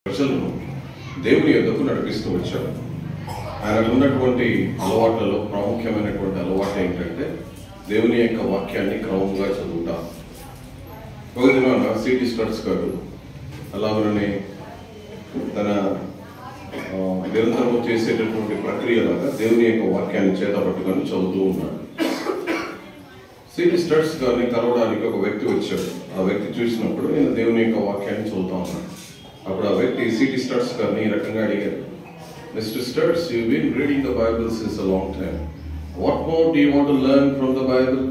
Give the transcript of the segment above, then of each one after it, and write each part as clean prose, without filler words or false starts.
ప్రజలను దేవుని యొద్దకు నడిపిస్తూ వచ్చారు. ఆయనకు ఉన్నటువంటి అలవాట్లలో ప్రాముఖ్యమైనటువంటి అలవాటు ఏంటంటే దేవుని యొక్క వాక్యాన్ని క్రమంగా చదువుతా. ఒక దినాన సిటీ స్టడ్స్ గారు అలాగనే తన నిరంతరం చేసేటటువంటి ప్రక్రియలాగా దేవుని యొక్క వాక్యాన్ని చేత పట్టుకొని చదువుతూ ఉన్నాడు. సిటీ స్టడ్స్ గారిని కలవడానికి ఒక వ్యక్తి వచ్చాడు. ఆ వ్యక్తి చూసినప్పుడు నేను దేవుని యొక్క వాక్యాన్ని చదువుతా ఉన్నాను. అప్పుడు ఆ వ్యక్తి సిటీ స్టడ్స్ గారిని ఈ రకంగా అడిగారు, mister Studds, you been reading the Bible since a long time. What more do you want to learn from the Bible?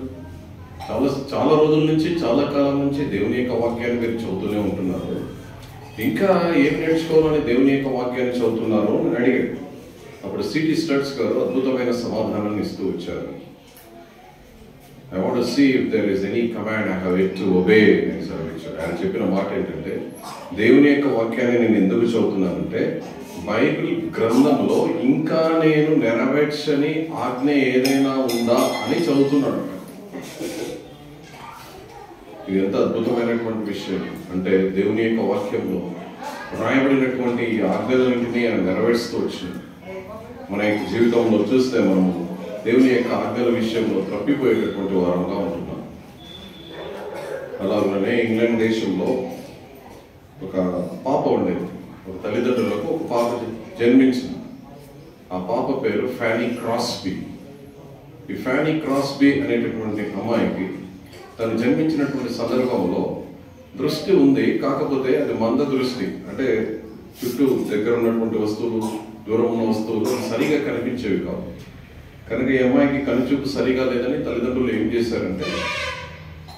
చాలా రోజుల నుంచి, చాలా కాలం నుంచి దేవుని యొక్క వాక్యాన్ని మీరు చదువుతూనే ఉంటున్నారు. ఇంకా ఏం నేర్చుకోవాలని దేవుని యొక్క వాక్యాన్ని చదువుతున్నారు అని అడిగాడు. అప్పుడు సిటీ స్టడ్స్ గారు అద్భుతమైన సమాధానాన్ని ఇస్తూ వచ్చారు. I want to see if there is any command I have yet to obey. ఆయన చెప్పిన మాట ఏంటంటే, దేవుని యొక్క వాక్యాన్ని నేను ఎందుకు చదువుతున్నానంటే, బైబిల్ గ్రంథంలో ఇంకా నేను నెరవేర్చని ఆజ్ఞ ఏదైనా ఉందా అని చదువుతున్నాడు. ఇది ఎంత అద్భుతమైనటువంటి విషయం అంటే, దేవుని యొక్క వాక్యంలో రాయబడినటువంటి ఈ ఆజ్ఞలన్నింటినీ ఆయన నెరవేరుస్తూ వచ్చింది. మన యొక్క జీవితంలో చూస్తే మనము దేవుని యొక్క ఆజ్ఞల విషయంలో తప్పిపోయేటటువంటి వారంగా ఉంటున్నాం. అలాగనే ఇంగ్లాండ్ దేశంలో ఒక పాప ఉండేది. ఒక తల్లిదండ్రులకు ఒక పాప జన్మించింది. ఆ పాప పేరు ఫ్యానీ క్రాస్బీ. ఈ ఫ్యానీ క్రాస్బీ అనేటటువంటి అమ్మాయికి తను జన్మించినటువంటి సందర్భంలో దృష్టి ఉంది, కాకపోతే అది మంద దృష్టి. అంటే చుట్టూ దగ్గర ఉన్నటువంటి వస్తువులు, దూరం ఉన్న వస్తువులు సరిగా కనిపించేవి కావు. కనుక ఈ అమ్మాయికి కనుచూపు సరిగా లేదని తల్లిదండ్రులు ఏం చేశారంటే,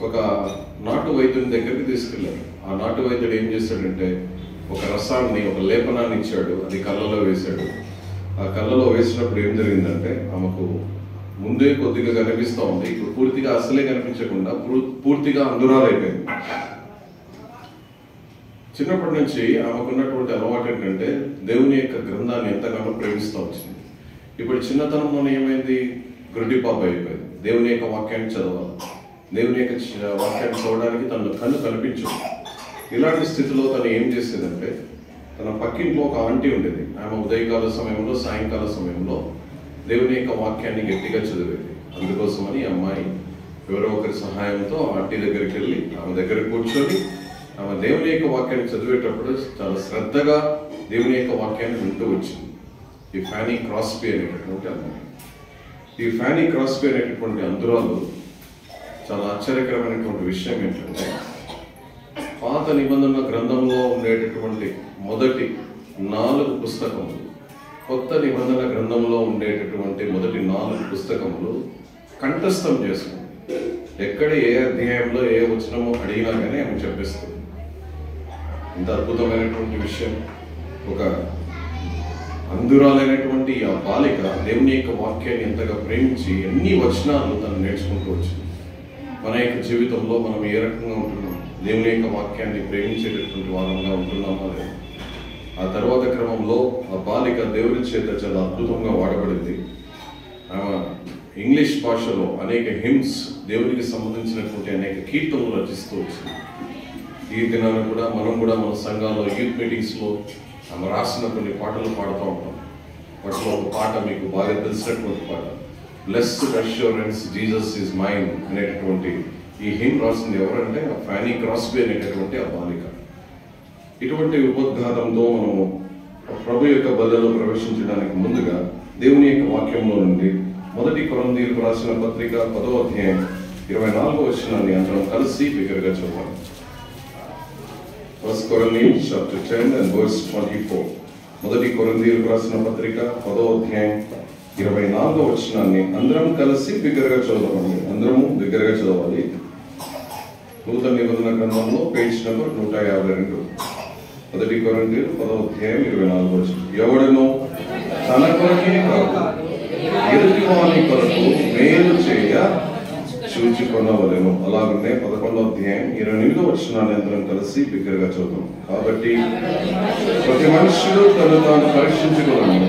ఒక నాటు వైద్యుని దగ్గరికి తీసుకెళ్లారు. ఆ నాటు వైద్యుడు ఏం చేశాడంటే, ఒక రసాన్ని, ఒక లేపనాన్ని ఇచ్చాడు. అది కళ్ళలో వేశాడు. ఆ కళ్ళలో వేసినప్పుడు ఏం జరిగిందంటే, ఆమెకు ముందే కొద్దిగా కనిపిస్తూ ఉంది, ఇప్పుడు పూర్తిగా అసలే కనిపించకుండా పూర్తిగా అంధురాలైపోయింది. చిన్నప్పటి నుంచి ఆమెకున్నటువంటి అలవాటు ఏంటంటే, దేవుని యొక్క గ్రంథాన్ని ఎంతగానో ప్రేమిస్తూ వచ్చింది. ఇప్పుడు చిన్నతనంలో ఏమైంది, గుడ్డి పాప అయిపోయింది. దేవుని యొక్క వాక్యాన్ని చదవాలి, దేవుని యొక్క వాక్యాన్ని చదవడానికి తన కన్ను కనిపించు. ఇలాంటి స్థితిలో తను ఏం చేసేదంటే, తన పక్కింట్లో ఒక ఆంటీ ఉండేది. ఆమె ఉదయకాల సమయంలో, సాయంకాల సమయంలో దేవుని యొక్క వాక్యాన్ని గట్టిగా చదివేది. అందుకోసమని అమ్మాయి ఎవరో ఒకరి సహాయంతో ఆంటీ దగ్గరికి వెళ్ళి ఆమె దగ్గర కూర్చొని ఆమె దేవుని యొక్క వాక్యాన్ని చదివేటప్పుడు చాలా శ్రద్ధగా దేవుని యొక్క వాక్యాన్ని వింటూ వచ్చింది. ఈ ఫ్యానీ క్రాస్బీ అనేటటువంటి అమ్మాయి. ఈ ఫ్యానీ క్రాస్బీ అనేటటువంటి అందురాలు చాలా ఆశ్చర్యకరమైనటువంటి విషయం ఏంటంటే, పాత నిబంధన గ్రంథంలో ఉండేటటువంటి మొదటి 4 పుస్తకములు, కొత్త నిబంధన గ్రంథంలో ఉండేటటువంటి మొదటి 4 పుస్తకములు కంఠస్థం చేసుకుంది. ఎక్కడ ఏ అధ్యాయంలో ఏ వచనమో అడిగినా కానీ ఆమె చెప్పేస్తుంది. ఇంత అద్భుతమైనటువంటి విషయం. ఒక అందురాలైనటువంటి ఆ బాలిక దేవుని యొక్క వాక్యాన్ని ఎంతగా ప్రేమించి ఎన్ని వచనాలు తను నేర్చుకుంటూ వచ్చింది. మన యొక్క జీవితంలో మనం ఏ రకంగా ఉంటున్నాం, దేవుని యొక్క వాక్యాన్ని ప్రేమించేటటువంటి వారంగా ఉంటున్నామా లేదా? ఆ తర్వాత క్రమంలో ఆ బాలిక దేవుని చేత చాలా అద్భుతంగా వాడబడింది. ఆమె ఇంగ్లీష్ భాషలో అనేక హిమ్స్, దేవునికి సంబంధించినటువంటి అనేక కీర్తనలు రచిస్తూ వచ్చింది. ఈ దినాన కూడా మనం కూడా మన సంఘాల్లో, యూత్ మీటింగ్స్లో ఆమె రాసిన కొన్ని పాటలు పాడుతూ ఉంటాం. వాటిలో ఒక పాట మీకు బాగా తెలిసినటువంటి పాట, blessed assurance Jesus is mine అనేటటువంటి ఈ హిమ్ రాసింది ఎవరంటే ఫ్యానీ క్రాస్బీ అనేటటువంటి ఆ బాలిక. ఇటువంటి ఉపోద్ఘాతంతో మనము ప్రభు యొక్క బలలో ప్రవేశించడానికి ముందుగా దేవుని యొక్క వాక్యంలో నుండి 1 కొరింథీయులకు రాసిన పత్రిక 10వ అధ్యాయం 24వ వచనాన్ని అందరం కలిసి బిగ్గరగా చదవాలి. 1 Corinthians chapter 10 and verse 24. 1 కొరింథీయులకు రాసిన పత్రిక 10వ అధ్యాయం 24వ వచనాన్ని అందరం కలిసి బిగ్గరగా చదవాలి. అందరము బిగ్గరగా చదవాలి. నూతన నిబంధన గ్రంథంలో పేజ్ నెంబర్ 152. 1 కొరింథీయులు 10వ అధ్యాయం 24వ వచనం. ఎవడనో తన కొరకే కాదు ఎదుటి వాని కొరకు మేలు చేయ చూచుకొనవలెను. అలాగనే 11వ అధ్యాయం 28వ వచనాన్ని అందరం కలిసి బిగ్గరగా చదువుతాం. కాబట్టి ప్రతి మనుషుడు తను తాను పరీక్షించుకోవాలని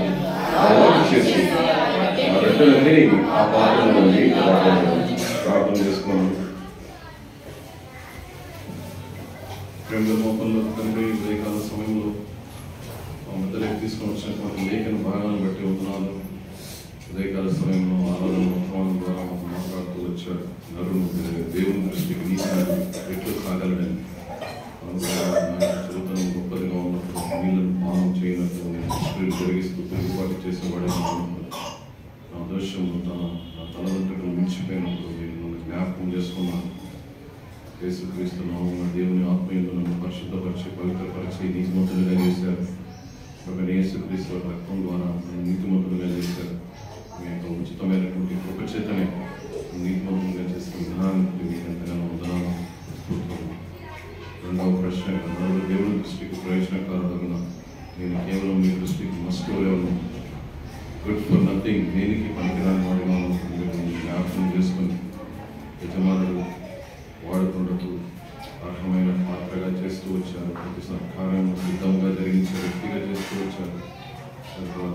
చేసి ఆ రెడ్డలన్నీ ఆ పాత్ర నుండి ప్రార్థన చేసుకున్నాను. ప్రేమ మోపంలో తండ్రి ఉదయకాల సమయంలో తీసుకొని వచ్చినటువంటి లేఖన భాగాలను బట్టి వందనాలు. ఉదయకాల సమయంలో ఆరాధన ద్వారా మాకు మాట్లాడుతూ వచ్చాడు. నరుడు దేవుని దృష్టికి నీతి ఎట్లు కాగలడని చదువుతాను. గొప్పదిగా ఉన్నప్పుడు నీళ్ళను పానం చేయనప్పుడు దృష్టిని జరిగిస్తూ తిరుగుబాటు చేసేవాడే నా దోషంలో నా తల వెంట్రుకలు మించిపోయినప్పుడు నేను నన్ను జ్ఞాపకం చేసుకున్నాను. యేసుక్రీస్తు నామమున దేవుని ఆత్మయందు నన్ను పరిశుద్ధపరిచి పవిత్రపరిచి నీతిమంతులుగా చేశారు. ఒక యేసుక్రీస్తు రక్తం ద్వారా నన్ను నీతిమంతులుగా చేశారు. మీ యొక్క ఉచితమైనటువంటి కృప చేతనే నీతిమంతులుగా చేసిన విధానానికి మీకు ఎంతగానో వందనాలు. రెండవ ప్రశ్న, దేవుని దృష్టికి ప్రయోజనకారుడుగా నేను కేవలం మీ దృష్టికి మస్టోలేను, గుడ్ ఫర్ నథింగ్, దేనికి పనికిరాని వాడిగా మీరు జ్ఞాపకం చేసుకుని యజమానుడు వాడుకుంటూ అర్హమైన పాత్రగా చేస్తూ వచ్చారు. ప్రతి సత్కార్యం సిద్ధంగా జరిగించే వ్యక్తిగా చేస్తూ వచ్చారు.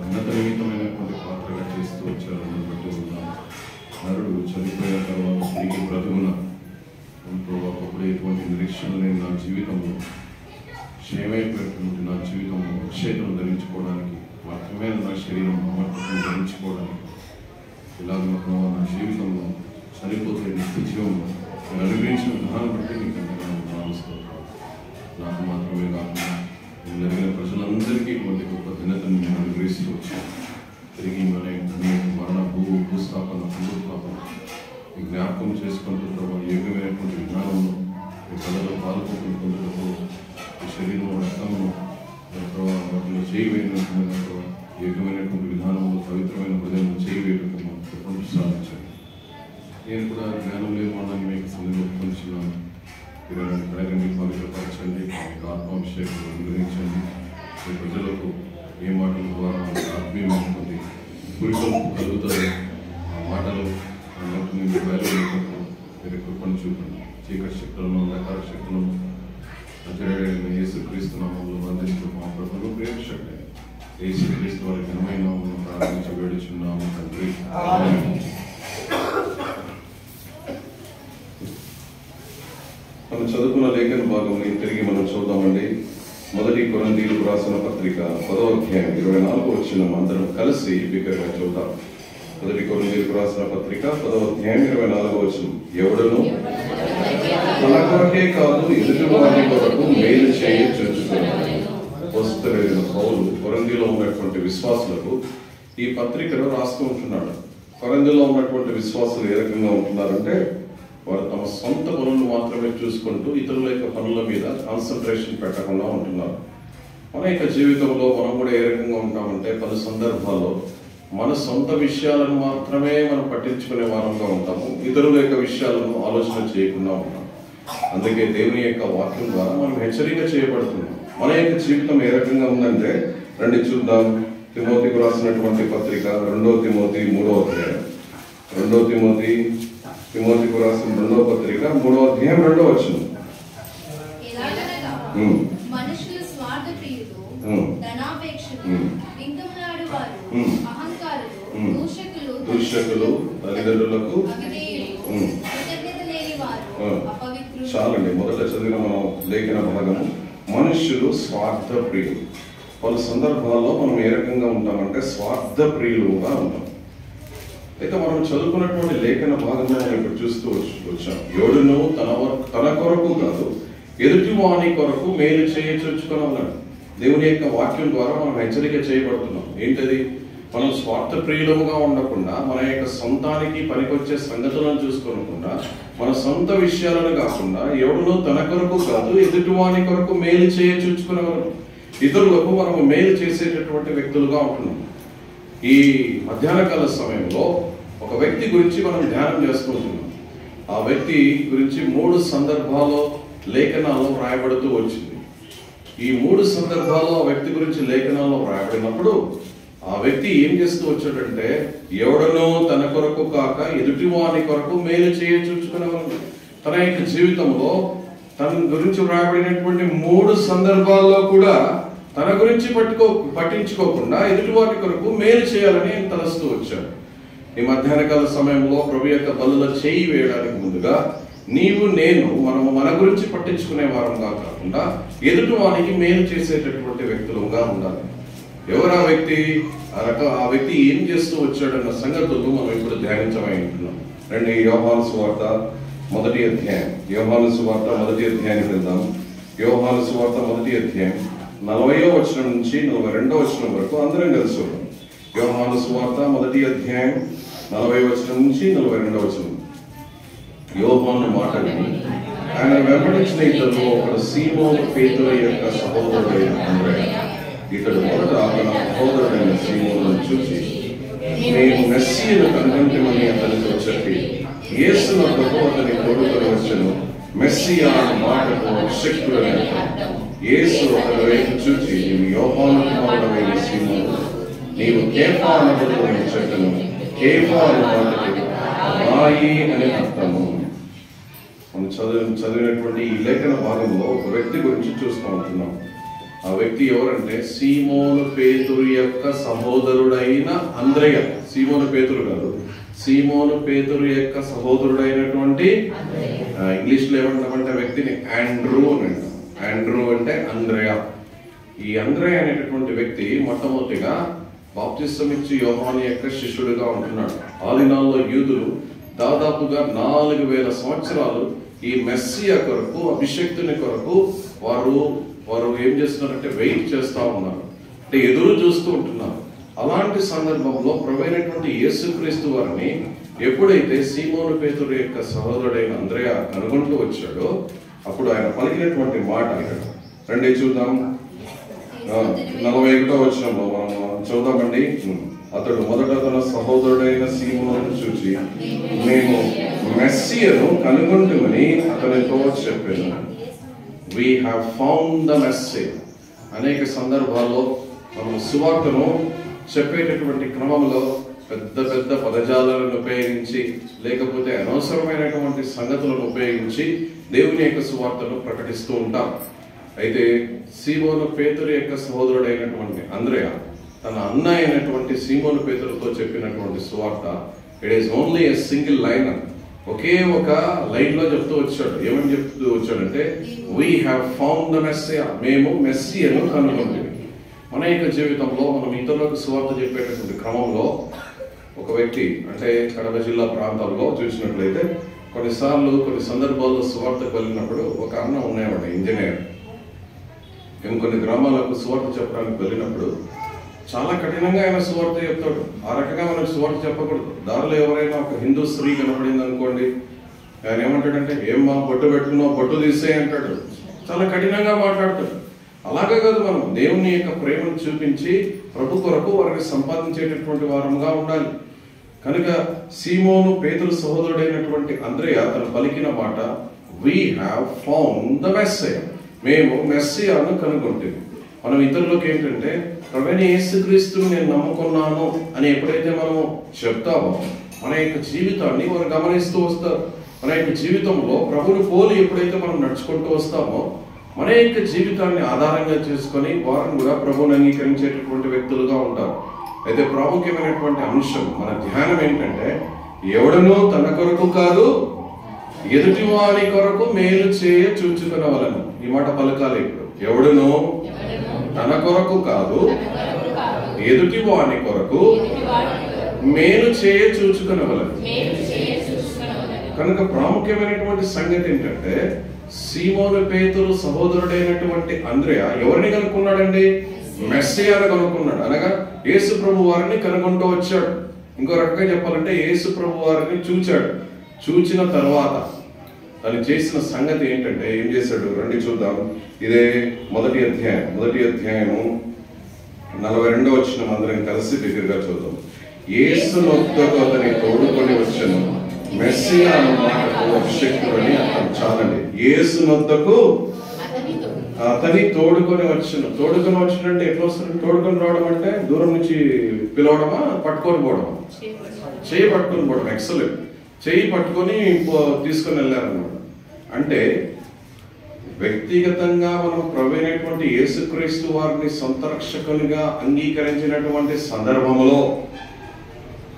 ఉన్నత నిమిత్తమైనటువంటి పాత్రగా చేస్తూ వచ్చారు. అని బట్టి ఉన్నాను. నరుడు చనిపోయిన తర్వాత స్త్రీకి బ్రతుకున ఒకప్పుడు ఎటువంటి నిరీక్షణ లేని నా జీవితంలో, క్షేమైపోయినటువంటి నా జీవితంలో అక్షేతను ధరించుకోవడానికి, మాత్రమే నా శరీరం అమర్పతను ధరించుకోవడానికి, ఇలాగ నా జీవితంలో చనిపోతే నిత్య జీవంలో నేను అనుభవించిన విధానం బట్టి మీకు ఎంతగానో భావిస్తున్నాను. నాకు మాత్రమే కాకుండా నేను జరిగిన ప్రజలందరికీ ఇటువంటి గొప్ప దినతను నేను అనుగ్రహిస్తూ వచ్చాను. తిరిగి మరణ భూస్థాపన పునరుత్థాపన ఈ జ్ఞాపకం చేసుకుంటూ యోగ్యమైనటువంటి విధానంలో ఈ కళలో పాల్గొంటున్నప్పుడు ఈ శరీరంలో రక్తంలో వాటిలో చేయి వేయనటువంటి యోగ్యమైనటువంటి విధానంలో పవిత్రమైన హృదయంలో చేయి వేయటం మనకు సాధించాను. నేను కూడా జ్ఞానం లేని వాళ్ళని మీకు సందర్భించున్నాను. మీరు కడగండి, పవిత్రపరచండి, ఆత్మాభిషేకం అనుగ్రహించండి. మీ ప్రజలకు ఏ మాటల ద్వారా ఆత్మీయమైనటువంటి పురుషులకు కలుగుతుంది. ఆ మాటలు మీకు బయలుదేరినప్పుడు మీరు కృపను చూపండి. చీకటి శక్తులను, అంధకార శక్తులను అజరేడైన యేసుక్రీస్తు నామంలో బంధిస్తూ మా ప్రభువు ప్రేమ శక్తి యేసుక్రీస్తు వారి ఘనమైన నామమున ప్రార్థించి వేడుచున్నాము తండ్రి. మనం చదువుకున్న లేఖన భాగంని తిరిగి మనం చూద్దామండి. మొదటి కొరింథీయులకు రాసిన పత్రిక 10వ అధ్యాయం 24వ వచనం అందరం కలిసి బిగ్గరగా చూద్దాం. మొదటి కొరింథీయులకు రాసిన పత్రిక 10వ అధ్యాయం 24వ వచనం. ఎవడును తన కొరకే కాదు ఎదుటి వారి కొరకు మేలు చేయ చూచుకున్నాడు. వస్తున్న పౌలు కొరింథీలో ఉన్నటువంటి విశ్వాసులకు ఈ పత్రికను రాస్తూ ఉంటున్నాడు. కొరింథీలో ఉన్నటువంటి విశ్వాసులు ఏ రకంగా ఉంటున్నారంటే, వారు తమ సొంత పనులు మాత్రమే చూసుకుంటూ ఇతరుల యొక్క పనుల మీద కాన్సన్ట్రేషన్ పెట్టకుండా ఉంటున్నారు. మన యొక్క జీవితంలో మనం కూడా ఏ రకంగా ఉంటామంటే, పలు సందర్భాల్లో మన సొంత విషయాలను మాత్రమే మనం పట్టించుకునే వారంగా ఉంటాము. ఇతరుల యొక్క విషయాలను ఆలోచన చేయకుండా ఉంటాం. అందుకే దేవుని యొక్క వాక్యం ద్వారా మనం హెచ్చరిక చేయబడుతున్నాం. మన యొక్క జీవితం ఏ రకంగా ఉందంటే, రండి చూద్దాం. తిమోతికి రాసినటువంటి పత్రిక 2వ తిమోతి 3వ అధ్యాయం. 2వ తిమోతికి రాసిన 2వ పత్రిక 3వ అధ్యాయం 2వ వచనం. మనుషులు స్వార్థప్రియులు, ధనాపేక్షలు, వింతములాడువారు, అహంకారులు, దూషకులు, తల్లిదండ్రులకు కృతజ్ఞత లేనివారు, అపవిత్రులు. చాలండి, మొదట చదివిన మనం లేఖన భాగము. మనుష్యులు స్వార్థ ప్రియులు. పలు సందర్భాల్లో మనం ఏ రకంగా ఉంటామంటే స్వార్థ ప్రియులుగా ఉంటాం. అయితే మనం చదువుకున్నటువంటి లేఖన భాగంలో మనం ఇప్పుడు చూస్తూ వచ్చాం. ఎవడును తన కొరకు కాదు ఎదుటి వాని కొరకు మేలు చేయొచ్చుకున్నాడు. దేవుని యొక్క వాక్యం ద్వారా మనం హెచ్చరిక చేయబడుతున్నాం. ఏంటది? మనం స్వార్థ ప్రియులముగా ఉండకుండా, మన యొక్క సొంతానికి పనికొచ్చే సంగతులను చూసుకోకుండా, మన సొంత విషయాలను కాకుండా, ఎవడును తన కొరకు కాదు ఎదుటి వాని కొరకు మేలు చేయొచ్చుకునేవారు. ఇతరులకు మనము మేలు చేసేటటువంటి వ్యక్తులుగా ఉంటున్నాం. ఈ మధ్యాహ్న కాల సమయంలో ఒక వ్యక్తి గురించి మనం ధ్యానం చేసుకుంటున్నాం. ఆ వ్యక్తి గురించి 3 సందర్భాల్లో లేఖనాల్లో వ్రాయబడుతూ వచ్చింది. ఈ 3 సందర్భాల్లో ఆ వ్యక్తి గురించి లేఖనాల్లో వ్రాయబడినప్పుడు ఆ వ్యక్తి ఏం చేస్తూ వచ్చాడంటే, ఎవడనో తన కొరకు కాక ఎదుటి వాని కొరకు మేలు చేయొచ్చుకునేవాడు. తన యొక్క జీవితంలో తన గురించి వ్రాయబడినటువంటి 3 సందర్భాల్లో కూడా తన గురించి పట్టించుకోకుండా ఎదుటి వారి కొరకు మేలు చేయాలని తలస్తూ వచ్చాడు. ఈ మధ్యాహ్న కాల సమయంలో ప్రభు యొక్క బలులో చేయి వేయడానికి ముందుగా నీవు నేను మనము మన గురించి పట్టించుకునే వారంగా కాకుండా ఎదుటి వానికి మేలు చేసేటటువంటి వ్యక్తులుగా ఉండాలి. ఎవరు ఆ వ్యక్తి? ఆ వ్యక్తి ఏం చేస్తూ వచ్చాడన్న సంగతులు మనం ఇప్పుడు ధ్యానించమని ఉంటున్నాం. రండి, యోహాను సువార్త మొదటి అధ్యాయం. యోహాను సువార్త మొదటి అధ్యాయానికి వెళ్దాం. యోహాను సువార్త మొదటి అధ్యాయం 40వ వచనం నుంచి 42వ వచనం వరకు అందరం కలిసి చూద్దాం. యోహాను సువార్త మొదటి అధ్యాయం 40వ వచనం నుంచి 42వ వచనం. యోహాను మాటని ఆయన వెంబడించిన ఇతరులు ఒకడు సీమోను పేతురు యొక్క సహోదరుడైన అంద్రెయ. ఇతడు మొదట తన సహోదరుడైన సీమోనును చూసి మేము మెస్సీను కనుగొంటామని అతనితో చెప్పి యేసు వద్దకు అతని తోడుకొని వచ్చెను. మెస్సియా అన్న మాటకు శక్తుడని అర్థం. యేసు అతని వైపు చూచి నీవు యోహాను కుమారుడైన సీమోను, నీవు కేఫా అనబడుతున్న చెట్టును. కేఫా అన్న మాటకు రాయి అని అర్థము. మనం చదివినటువంటి ఈ లేఖన భాగంలో ఒక వ్యక్తి గురించి చూస్తూ ఉంటున్నాం. ఆ వ్యక్తి ఎవరంటే సీమోను పేతురు యొక్క సహోదరుడైన అంద్రెయ. సీమోను పేతురు కాదు, సీమోను పేతురు యొక్క సహోదరుడైనటువంటి, ఇంగ్లీష్ లో ఏమంటామంటే వ్యక్తిని ఆండ్రూ అని అంటాం. ఆండ్రూ అంటే అంద్రెయ. ఈ అంద్రెయ అనేటటువంటి వ్యక్తి మొట్టమొదటిగా బాప్తిసం ఇచ్చి యోహాను యొక్క శిష్యుడిగా ఉంటున్నాడు. ఆ దినాల్లో యూదులు దాదాపుగా 4000 సంవత్సరాలు ఈ మెస్సియా కొరకు, అభిషేక్తుని కొరకు వారు ఏం చేస్తున్నారంటే వెయిట్ చేస్తూ ఉన్నారు, అంటే ఎదురు చూస్తూ ఉంటున్నారు. అలాంటి సందర్భంలో ప్రభువైనటువంటి యేసుక్రీస్తు వారిని ఎప్పుడైతే సీమోను పేతురు యొక్క సహోదరుడైన అంద్రెయ కనుగొంటూ వచ్చాడో అప్పుడు ఆయన పలికినటువంటి మాట ఇక్కడ రండి చూద్దాం. 41వ వచనంలో మనం చూద్దామండి. అతడు మొదట తన సహోదరుడైన సీమోను చూచి మేము మెస్సియను కనుగొంటామని అతనితో చెప్పాను. We have found the message. అనేక సందర్భాల్లో మనం సువార్తను చెప్పేటటువంటి క్రమంలో పెద్ద పెద్ద పదజాలను ఉపయోగించి లేకపోతే అనవసరమైనటువంటి సంగతులను ఉపయోగించి దేవుని యొక్క సువార్తను ప్రకటిస్తూ ఉంటాం. అయితే సీమోను పేతురు యొక్క సహోదరుడైనటువంటి అంద్రెయ తన అన్న అయినటువంటి సీమోను పేతురుతో చెప్పినటువంటి సువార్త it is only a single line. ఒకే ఒక లైన్ లో చెప్తూ వచ్చాడు. ఏమని చెప్తూ వచ్చాడంటే we have found the Messiah, మేము మెస్సియను కనుగొంటాము. మన యొక్క జీవితంలో మనం ఇతరులకు సువార్త చెప్పేటటువంటి క్రమంలో ఒక వ్యక్తి అంటే కడప జిల్లా ప్రాంతాల్లో చూసినట్లయితే కొన్ని సందర్భాల్లో సువార్తకు వెళ్ళినప్పుడు ఒక అన్న ఉండేవాడు ఇంజనీర్. కొన్ని గ్రామాలకు సువార్త చెప్పడానికి వెళ్ళినప్పుడు చాలా కఠినంగా ఆయన సువార్త చెప్తాడు. ఆ రకంగా మనకు సువార్త చెప్పకూడదు. దారిలో ఎవరైనా ఒక హిందూ స్త్రీ కనపడింది అనుకోండి, ఆయన ఏమంటాడంటే ఏమ్మా బొట్టు పెట్టుకున్నావు, బొట్టు తీసే అంటాడు. చాలా కఠినంగా మాట్లాడతాడు. అలాగే కాదు, మనం దేవుని యొక్క ప్రేమను చూపించి ప్రభు కొరకు వారిని సంపాదించేటటువంటి వారముగా ఉండాలి. కనుక సీమోను పేతురు సహోదరుడైనటువంటి అంద్రెయ తను పలికిన మాట we have found the Messiah, మేము మెస్సియాను కనుగొంటాము. మనం ఇతరులకు ఏంటంటే ప్రభువైన యేసుక్రీస్తుని నేను నమ్ముకున్నాను అని ఎప్పుడైతే మనము చెప్తామో మన యొక్క జీవితాన్ని వారు గమనిస్తూ వస్తారు. మన యొక్క జీవితంలో ప్రభుని పోలి ఎప్పుడైతే మనం నడుచుకుంటూ వస్తామో మన యొక్క జీవితాన్ని ఆధారంగా చేసుకొని వారిని కూడా ప్రభువుని అంగీకరించేటటువంటి వ్యక్తులుగా ఉంటారు. అయితే ప్రాముఖ్యమైనటువంటి అంశం మన ధ్యానం ఏంటంటే ఎవడనూ తన కొరకు కాదు ఎదుటి వారి కొరకు మేలు చేయ చూచుకునవలను. ఈ మాట పలకాలి. ఇప్పుడు ఎవడనూ తన కొరకు కాదు ఎదుటి వాని కొరకు మేలు చేయ చూచుకునవలను. కనుక ప్రాముఖ్యమైనటువంటి సంగతి ఏంటంటే సీమోను పేతురు సహోదరుడైనటువంటి అంద్రెయ ఎవరిని కనుక్కున్నాడండి? మెస్సియాను కనుక్కున్నాడు. అనగా యేసు ప్రభు వారిని కనుగొంటూ వచ్చాడు. ఇంకో రకంగా చెప్పాలంటే యేసు ప్రభు వారిని చూచాడు. చూచిన తర్వాత తను చేసిన సంగతి ఏంటంటే ఏం చేశాడు రండి చూద్దాం. ఇదే మొదటి అధ్యాయము 42వ వచనం అందరం కలిసి దగ్గరగా చూద్దాం. యేసు వద్దకు అతని తోడుకొని వచ్చెను. మెస్సియా అన్న మాటకు అభిషేకుడని అర్థం. చాలండి. యేసు వద్దకు అతని తోడుకొని వచ్చును. తోడుకొని వచ్చినంటే ఎట్లా వస్తుంది? తోడుకొని రావడం అంటే దూరం నుంచి పిలవడమా, పట్టుకొని పోవడమా? చేయి పట్టుకొని పోవడం. ఎక్సలెంట్. చేయి పట్టుకొని తీసుకొని వెళ్ళారన్నమాట. అంటే వ్యక్తిగతంగా మనం ప్రభువైనటువంటి యేసుక్రీస్తు వారిని సొంత రక్షకునిగా అంగీకరించినటువంటి సందర్భంలో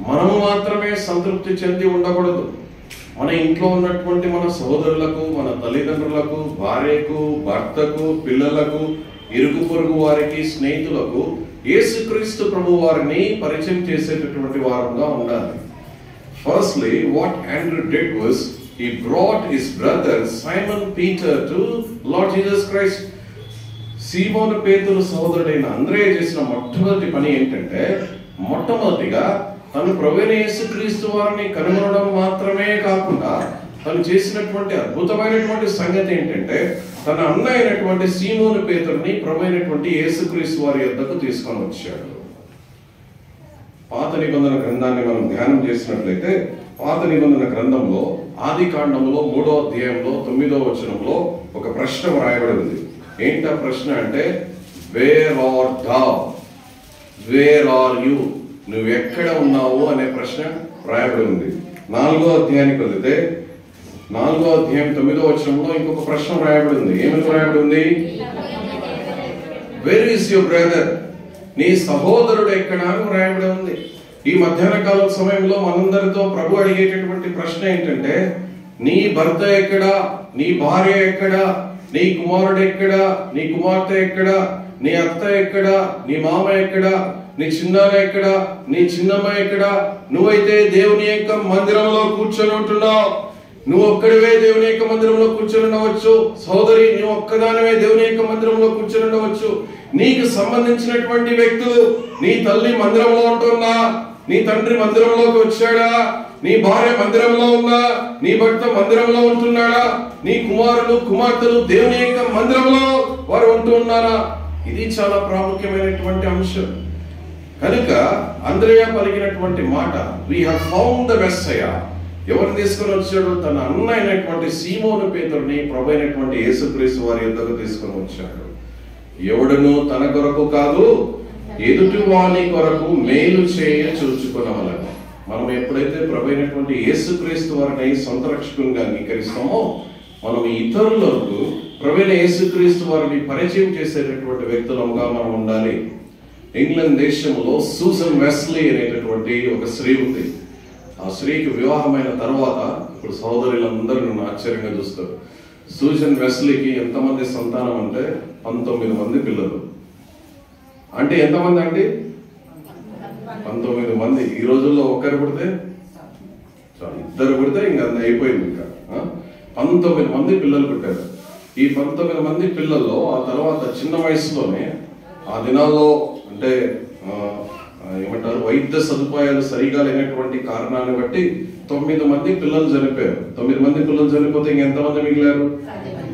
మనము మాత్రమే సంతృప్తి చెంది ఉండకూడదు. మన ఇంట్లో ఉన్నటువంటి మన సహోదరులకు, మన తల్లిదండ్రులకు, భార్యకు, భర్తకు, పిల్లలకు, ఇరుగు పొరుగు వారికి, స్నేహితులకు యేసుక్రీస్తు ప్రభు వారిని పరిచయం చేసేటటువంటి వారంగా ఉండాలి. Firstly, what Andrew did was he brought his brother Simon Peter to Lord Jesus Christ. సీమోను పేతురు సహోదరుడైన అంద్రేయ చేసిన మొట్టమొదటి పని ఏంటంటే, మొట్టమొదటిగా తను ప్రభువైన యేసుక్రీస్తు వారిని కనుగొనడం మాత్రమే కాకుండా తను చేసినటువంటి అద్భుతమైనటువంటి సంగతి ఏంటంటే, తన అన్న అయినటువంటి సీమోను పేతురుని ప్రభువైనటువంటి యేసుక్రీస్తు వారి యొద్దకు తీసుకొని వచ్చాడు. పాత నిబంధన గ్రంథాన్ని మనం ధ్యానం చేసినట్లయితే, పాత నిబంధన గ్రంథంలో ఆది కాండంలో 3వ అధ్యాయంలో 9వ వచనంలో ఒక ప్రశ్న వ్రాయబడి ఉంది. ఏంటి ఆ ప్రశ్న అంటే, where are thou, where are you, నువ్వు ఎక్కడ ఉన్నావు అనే ప్రశ్న వ్రాయబడి ఉంది. 4వ అధ్యాయానికి వెళితే 4వ అధ్యాయం 9వ వచనంలో ఇంకొక ప్రశ్న వ్రాయబడి ఉంది. ఏమని వ్రాయబడి ఉంది? వేర్ ఈస్ యువర్ బ్రదర్, నీ సహోదరుడు ఎక్కడ అని వ్రాయబడి ఉంది. ఈ మధ్యాహ్న కాల సమయంలో మనందరితో ప్రభు అడిగేటటువంటి ప్రశ్న ఏంటంటే, నీ భర్త ఎక్కడా, నీ భార్య ఎక్కడా, నీ కుమారుడు ఎక్కడా, నీ కుమార్తె ఎక్కడా, నీ అత్త ఎక్కడా, నీ మామ ఎక్కడా, నీ చిన్నాన్న ఎక్కడా, నీ చిన్నమ్మ ఎక్కడా? నువ్వైతే దేవుని యొక్క మందిరంలో కూర్చొని ఉంటున్నావు. నువ్వు ఒక్కడివే దేవుని యొక్క మందిరంలో కూర్చొని ఉండవచ్చు. సోదరి, నువ్వు ఒక్కదానివే దేవుని యొక్క మందిరంలో కూర్చొని ఉండవచ్చు. నీకు సంబంధించినటువంటి వ్యక్తులు, నీ తల్లి మందిరంలో ఉంటున్నా, నీ తండ్రి మందిరంలోకి వచ్చాడా, నీ భార్య మందిరంలో ఉన్నా, నీ భర్త మందిరంలో ఉంటున్నాడా, నీ కుమారులు కుమార్తెలు దేవుని యొక్క మందిరంలో వారు ఉంటూ ఉన్నారా? ఇది చాలా ప్రాముఖ్యమైనటువంటి అంశం. కనుక అంద్రేయ పలికినటువంటి మాట, we have found the Messiah. ఎవరు తీసుకొని వచ్చాడు? తన అన్న అయినటువంటి సీమోను పేతురుని ప్రభు అయినటువంటి యేసుక్రీస్తు వారి యొద్దకు తీసుకొని వచ్చాడు. ఎవడును తన కొరకు కాదు, ఎదుటి వాని కొరకు మేలు చేయ చూచుకునవలెను. మనం ఎప్పుడైతే ప్రభు అయినటువంటి యేసుక్రీస్తు వారిని సొంత రక్షకునిగా అంగీకరిస్తామో, మనం ఇతరులకు ప్రభువైన యేసుక్రీస్తు వారిని పరిచయం చేసేటటువంటి వ్యక్తులుగా మనం ఉండాలి. ఇంగ్లాండ్ దేశంలో సూజన్ వెస్లీ అనేటటువంటి ఒక స్త్రీ ఉంది. ఆ స్త్రీకి వివాహమైన తర్వాత, ఇప్పుడు సహోదరులందరూ నన్ను ఆశ్చర్యంగా చూస్తారు. సూజన్ వెస్లీకి ఎంతమంది సంతానం అంటే 19 మంది పిల్లలు. అంటే ఎంతమంది అండి? 19 మంది. ఈ రోజుల్లో ఒక్కరు పుడితే, ఇద్దరు పుడితే ఇంకా అయిపోయింది. ఇంకా 19 మంది పిల్లలు పుట్టారు. ఈ 19 మంది పిల్లల్లో ఆ తర్వాత చిన్న వయసులోనే, ఆ దినాల్లో అంటే ఏమంటారు, వైద్య సదుపాయాలు సరిగా లేనటువంటి కారణాన్ని బట్టి 9 మంది పిల్లలు చనిపోయారు. 9 మంది పిల్లలు చనిపోతే ఇంకెంతమంది మిగిలారు?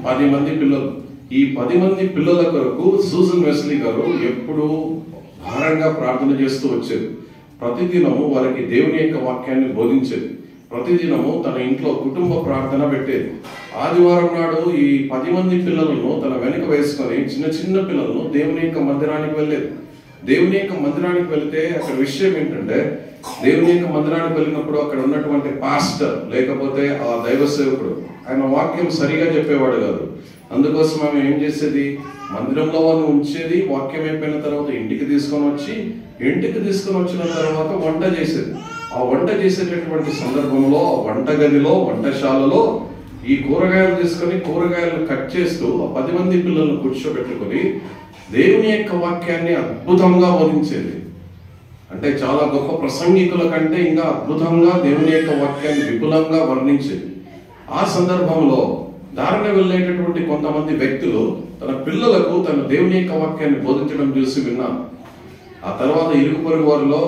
10 మంది పిల్లలు. ఈ 10 మంది పిల్లల కొరకు సూజన్ వెస్లీ గారు ఎప్పుడు భారంగా ప్రార్థన చేస్తూ వచ్చేది. ప్రతిదినము వారికి దేవుని యొక్క వాక్యాన్ని బోధించేది. ప్రతిదినము తన ఇంట్లో కుటుంబ ప్రార్థన పెట్టేది. ఆదివారం నాడు ఈ 10 మంది పిల్లలను తన వెనుక వేసుకొని చిన్న చిన్న పిల్లలను దేవుని యొక్క మందిరానికి వెళ్ళేది. దేవుని యొక్క మందిరానికి వెళితే అక్కడ విషయం ఏంటంటే, దేవుని యొక్క మందిరానికి వెళ్ళినప్పుడు అక్కడ ఉన్నటువంటి పాస్టర్ లేకపోతే ఆ దైవ సేవకుడు ఆయన వాక్యం సరిగా చెప్పేవాడు కాదు. అందుకోసం ఆమె ఏం చేసేది, మందిరంలో వాళ్ళు ఉంచేది. వాక్యం అయిపోయిన తర్వాత ఇంటికి తీసుకొని వచ్చిన తర్వాత వంట చేసేది. ఆ వంట చేసేటటువంటి సందర్భంలో వంట గదిలో, వంటశాలలో ఈ కూరగాయలు తీసుకొని కూరగాయలు కట్ చేస్తూ ఆ 10 మంది పిల్లలను కూర్చోబెట్టుకొని దేవుని యొక్క వాక్యాన్ని అద్భుతంగా బోధించేది. అంటే చాలా గొప్ప ప్రసంగికుల కంటే ఇంకా అద్భుతంగా దేవుని యొక్క వాక్యాన్ని విపులంగా వర్ణించేది. ఆ సందర్భంలో దారిన వెళ్ళేటటువంటి కొంతమంది వ్యక్తులు తన పిల్లలకు తన దేవుని యొక్క వాక్యాన్ని బోధించడం చూసి విన్నాను. ఆ తర్వాత ఇరుగు పొరుగు వారిలో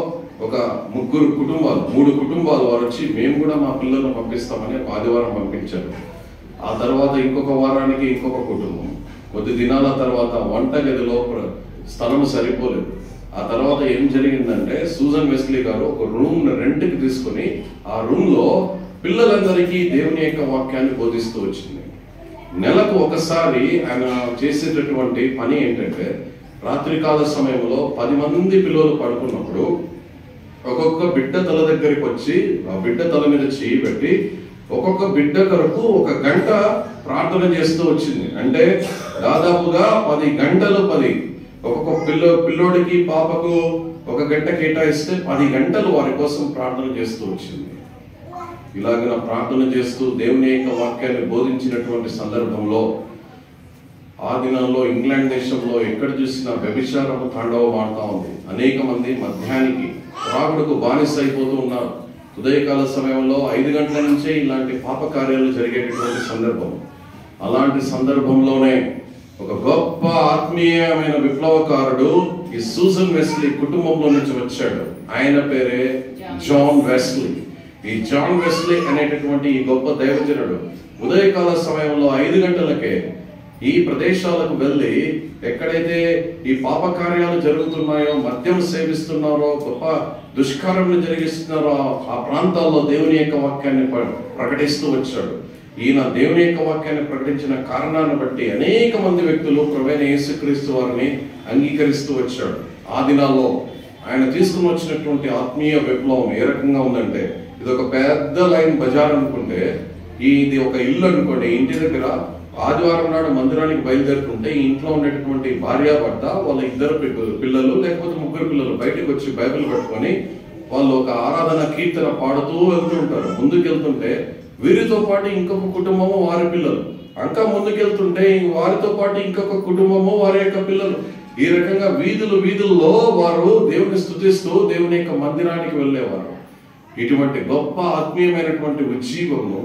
ఒక 3 కుటుంబాలు వారు వచ్చి, మేము కూడా మా పిల్లలను పంపిస్తామని ఆదివారం పంపించారు. ఆ తర్వాత ఇంకొక వారానికి ఇంకొక కుటుంబం. కొద్ది దినాల తర్వాత వంట గదిలో స్థలం సరిపోలేదు. ఆ తర్వాత ఏం జరిగిందంటే, సూజన్ వెస్లీ గారు ఒక రూమ్ రెంట్కి తీసుకుని ఆ రూమ్ లో పిల్లలందరికీ దేవుని యొక్క వాక్యాన్ని బోధిస్తూ వచ్చింది. నెలకు ఒకసారి ఆయన చేసేటటువంటి పని ఏంటంటే, రాత్రికాల సమయంలో 10 మంది పిల్లలు పడుకున్నప్పుడు ఒక్కొక్క బిడ్డ తల దగ్గరికి వచ్చి ఆ బిడ్డ తల మీద చేయి పెట్టి ఒక్కొక్క బిడ్డ కొరకు 1 గంట ప్రార్థన చేస్తూ వచ్చింది. అంటే దాదాపుగా 10 గంటలు, ఒక్కొక్క పిల్లోడికి పాపకు 1 గంట కేటాయిస్తే 10 గంటలు వారి కోసం ప్రార్థన చేస్తూ వచ్చింది. ఇలాగ ప్రార్థన చేస్తూ దేవుని యొక్క వాక్యాన్ని బోధించినటువంటి సందర్భంలో ఆ దినాల్లో ఇంగ్లాండ్ దేశంలో ఎక్కడ చూసినా వ్యభిచారము తాండవం ఆడుతూ ఉంది. అనేక మంది మద్యానికి త్రాగుడుకు బానిస అయిపోతూ ఉన్నారు. ఉదయకాల సమయంలో 5 గంటల నుంచే ఇలాంటి పాప కార్యాలు జరిగేటటువంటి సందర్భం. అలాంటి సందర్భంలోనే ఒక గొప్ప ఆత్మీయమైన విప్లవకారుడు ఈ సూజన్ వెస్లీ కుటుంబంలో నుంచి వచ్చాడు. ఆయన పేరే జాన్ వెస్లీ. ఈ జాన్ వెస్లీ అనేటటువంటి ఈ గొప్ప దైవజనుడు ఉదయకాల సమయంలో 5 గంటలకే ఈ ప్రదేశాలకు వెళ్ళి ఎక్కడైతే ఈ పాప కార్యాలు జరుగుతున్నాయో, మద్యం సేవిస్తున్నారో, గొప్ప దుష్కార్యములు జరిగిస్తున్నారో ఆ ప్రాంతాల్లో దేవుని యొక్క వాక్యాన్ని ప్రకటిస్తూ వచ్చాడు. ఈయన దేవుని యొక్క వాక్యాన్ని ప్రకటించిన కారణాన్ని బట్టి అనేక మంది వ్యక్తులు ప్రభువైన యేసుక్రీస్తు వారిని అంగీకరిస్తూ వచ్చాడు. ఆ దినాల్లో ఆయన తీసుకుని వచ్చినటువంటి ఆత్మీయ విప్లవం ఏ రకంగా ఉందంటే, ఇది ఒక పెద్ద లైన్ బజార్ అనుకుంటే, ఇది ఒక ఇల్లు అనుకోండి. ఇంటి దగ్గర ఆదివారం నాడు మందిరానికి బయలుదేరుతుంటే ఈ ఇంట్లో ఉండేటటువంటి భార్యాభర్త, వాళ్ళ 2 పిల్లలు లేకపోతే 3 పిల్లలు బయటకు వచ్చి బైబిల్ పట్టుకొని వాళ్ళు ఒక ఆరాధన కీర్తన పాడుతూ వెళ్తూ ఉంటారు. ముందుకెళ్తుంటే వీరితో పాటు ఇంకొక కుటుంబము వారి పిల్లలు, ఇంకా ముందుకెళ్తుంటే వారితో పాటు ఇంకొక కుటుంబము వారి యొక్క పిల్లలు. ఈ రకంగా వీధుల్లో వారు దేవుని స్తుతిస్తూ దేవుని యొక్క మందిరానికి వెళ్ళేవారు. ఇటువంటి గొప్ప ఆత్మీయమైనటువంటి ఉజ్జీవము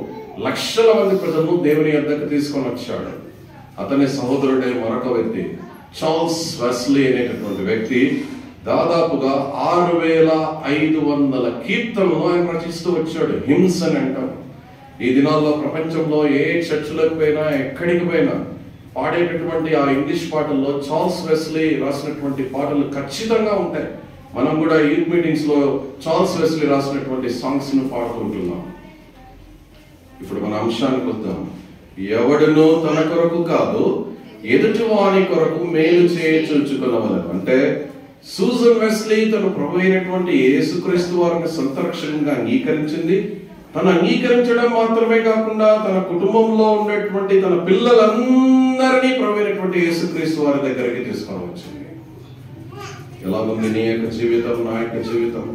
లక్షల మంది ప్రజలను దేవుని యొద్దకు తీసుకొని వచ్చాడు. అతని సహోదరుడే మరొక వ్యక్తి చార్ల్స్ వెస్లీ అనేటటువంటి వ్యక్తి దాదాపుగా 6500 కీర్తనలు ఆయన రచిస్తూ వచ్చాడు. హిమ్స్ అని అంటాం. ఈ దినాల్లో ప్రపంచంలో ఏ చర్చిలకు పోయినా, ఎక్కడికి పోయినా పాడేటటువంటి ఆ ఇంగ్లీష్ పాటల్లో చార్ల్స్ వెస్లీ రాసినటువంటి పాటలు ఖచ్చితంగా ఉంటాయి. మనం కూడా యూత్ మీటింగ్స్ లో చార్ల్స్ వెస్లీ రాసినటువంటి సాంగ్స్ ను పాడుకుంటున్నాం. ఇప్పుడు మన అంశానికి వద్దాం. ఎవడునో తన కొరకు కాదు, ఎదుటి వాని కొరకు మేలు చేయచూచుకున్నవలను. అంటే సూజన్ వెస్లీ తన ప్రభు అయినటువంటి యేసుక్రీస్తు వారిని సొంత రక్షణగా అంగీకరించింది. తను అంగీకరించడం మాత్రమే కాకుండా తన కుటుంబంలో ఉన్నటువంటి తన పిల్లలందరినీ ప్రభు అయినటువంటి యేసుక్రీస్తు వారి దగ్గరికి తీసుకొని వచ్చింది. ఎలా ఉంది నీ యొక్క జీవితం, నా యొక్క జీవితం?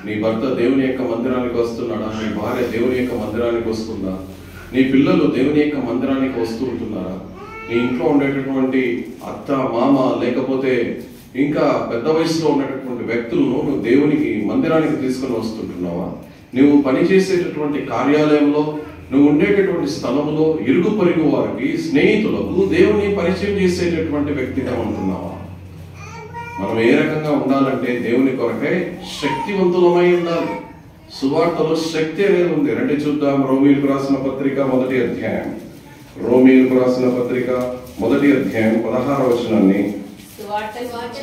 నీ భర్త దేవుని యొక్క మందిరానికి వస్తున్నాడా? నీ భార్య దేవుని యొక్క మందిరానికి వస్తుందా? నీ పిల్లలు దేవుని యొక్క మందిరానికి వస్తూ ఉంటున్నారా? నీ ఇంట్లో ఉండేటటువంటి అత్త, మామ, లేకపోతే ఇంకా పెద్ద వయసులో ఉన్నటువంటి వ్యక్తులను నువ్వు దేవునికి మందిరానికి తీసుకొని వస్తుంటున్నావా? నువ్వు పనిచేసేటటువంటి కార్యాలయంలో, నువ్వు ఉండేటటువంటి స్థలంలో ఇరుగు పొరుగు వారికి, స్నేహితులకు దేవుని పరిచయం చేసేటటువంటి వ్యక్తిగా ఉంటున్నావా? మనం ఏ రకంగా ఉండాలంటే దేవుని కొరకే శక్తివంతులమై ఉండాలి. సువార్తలో శక్తి అనేది ఉంది. రండి చూద్దాం. రోమీయులకు రాసిన పత్రిక 1వ అధ్యాయం. రోమీయులకు రాసిన పత్రిక 1వ అధ్యాయం 16వ వచనాన్ని.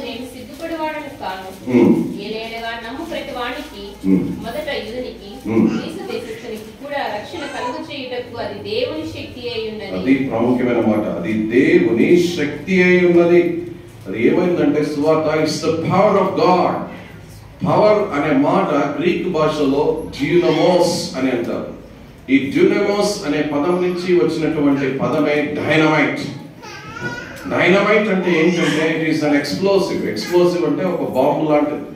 నేను సిద్ధపడివాడను కాను, ఏలైనగా నమ్ము ప్రతి వానికి మొదట యూదునికి యేసు దేశస్థునికి కూడా రక్షణ కలుగు చేయుటకు అది దేవుని శక్తి అయి ఉన్నది. అది ప్రాముఖ్యమైన మాట. అది దేవుని శక్తి అయి ఉన్నది. అది ఏమైందంటే సువార్త it's the power of God. Power అనే మాట గ్రీక్ భాషలో డ్యూనమోస్ అని అంటారు. ఈ డ్యూనమోస్ అనే పదం నుంచి వచ్చినటువంటి పదమే డైనమైట్. డైనమైట్ అంటే ఏంటంటే it is an explosive. Explosive అంటే ఒక బాంబు లాంటిది.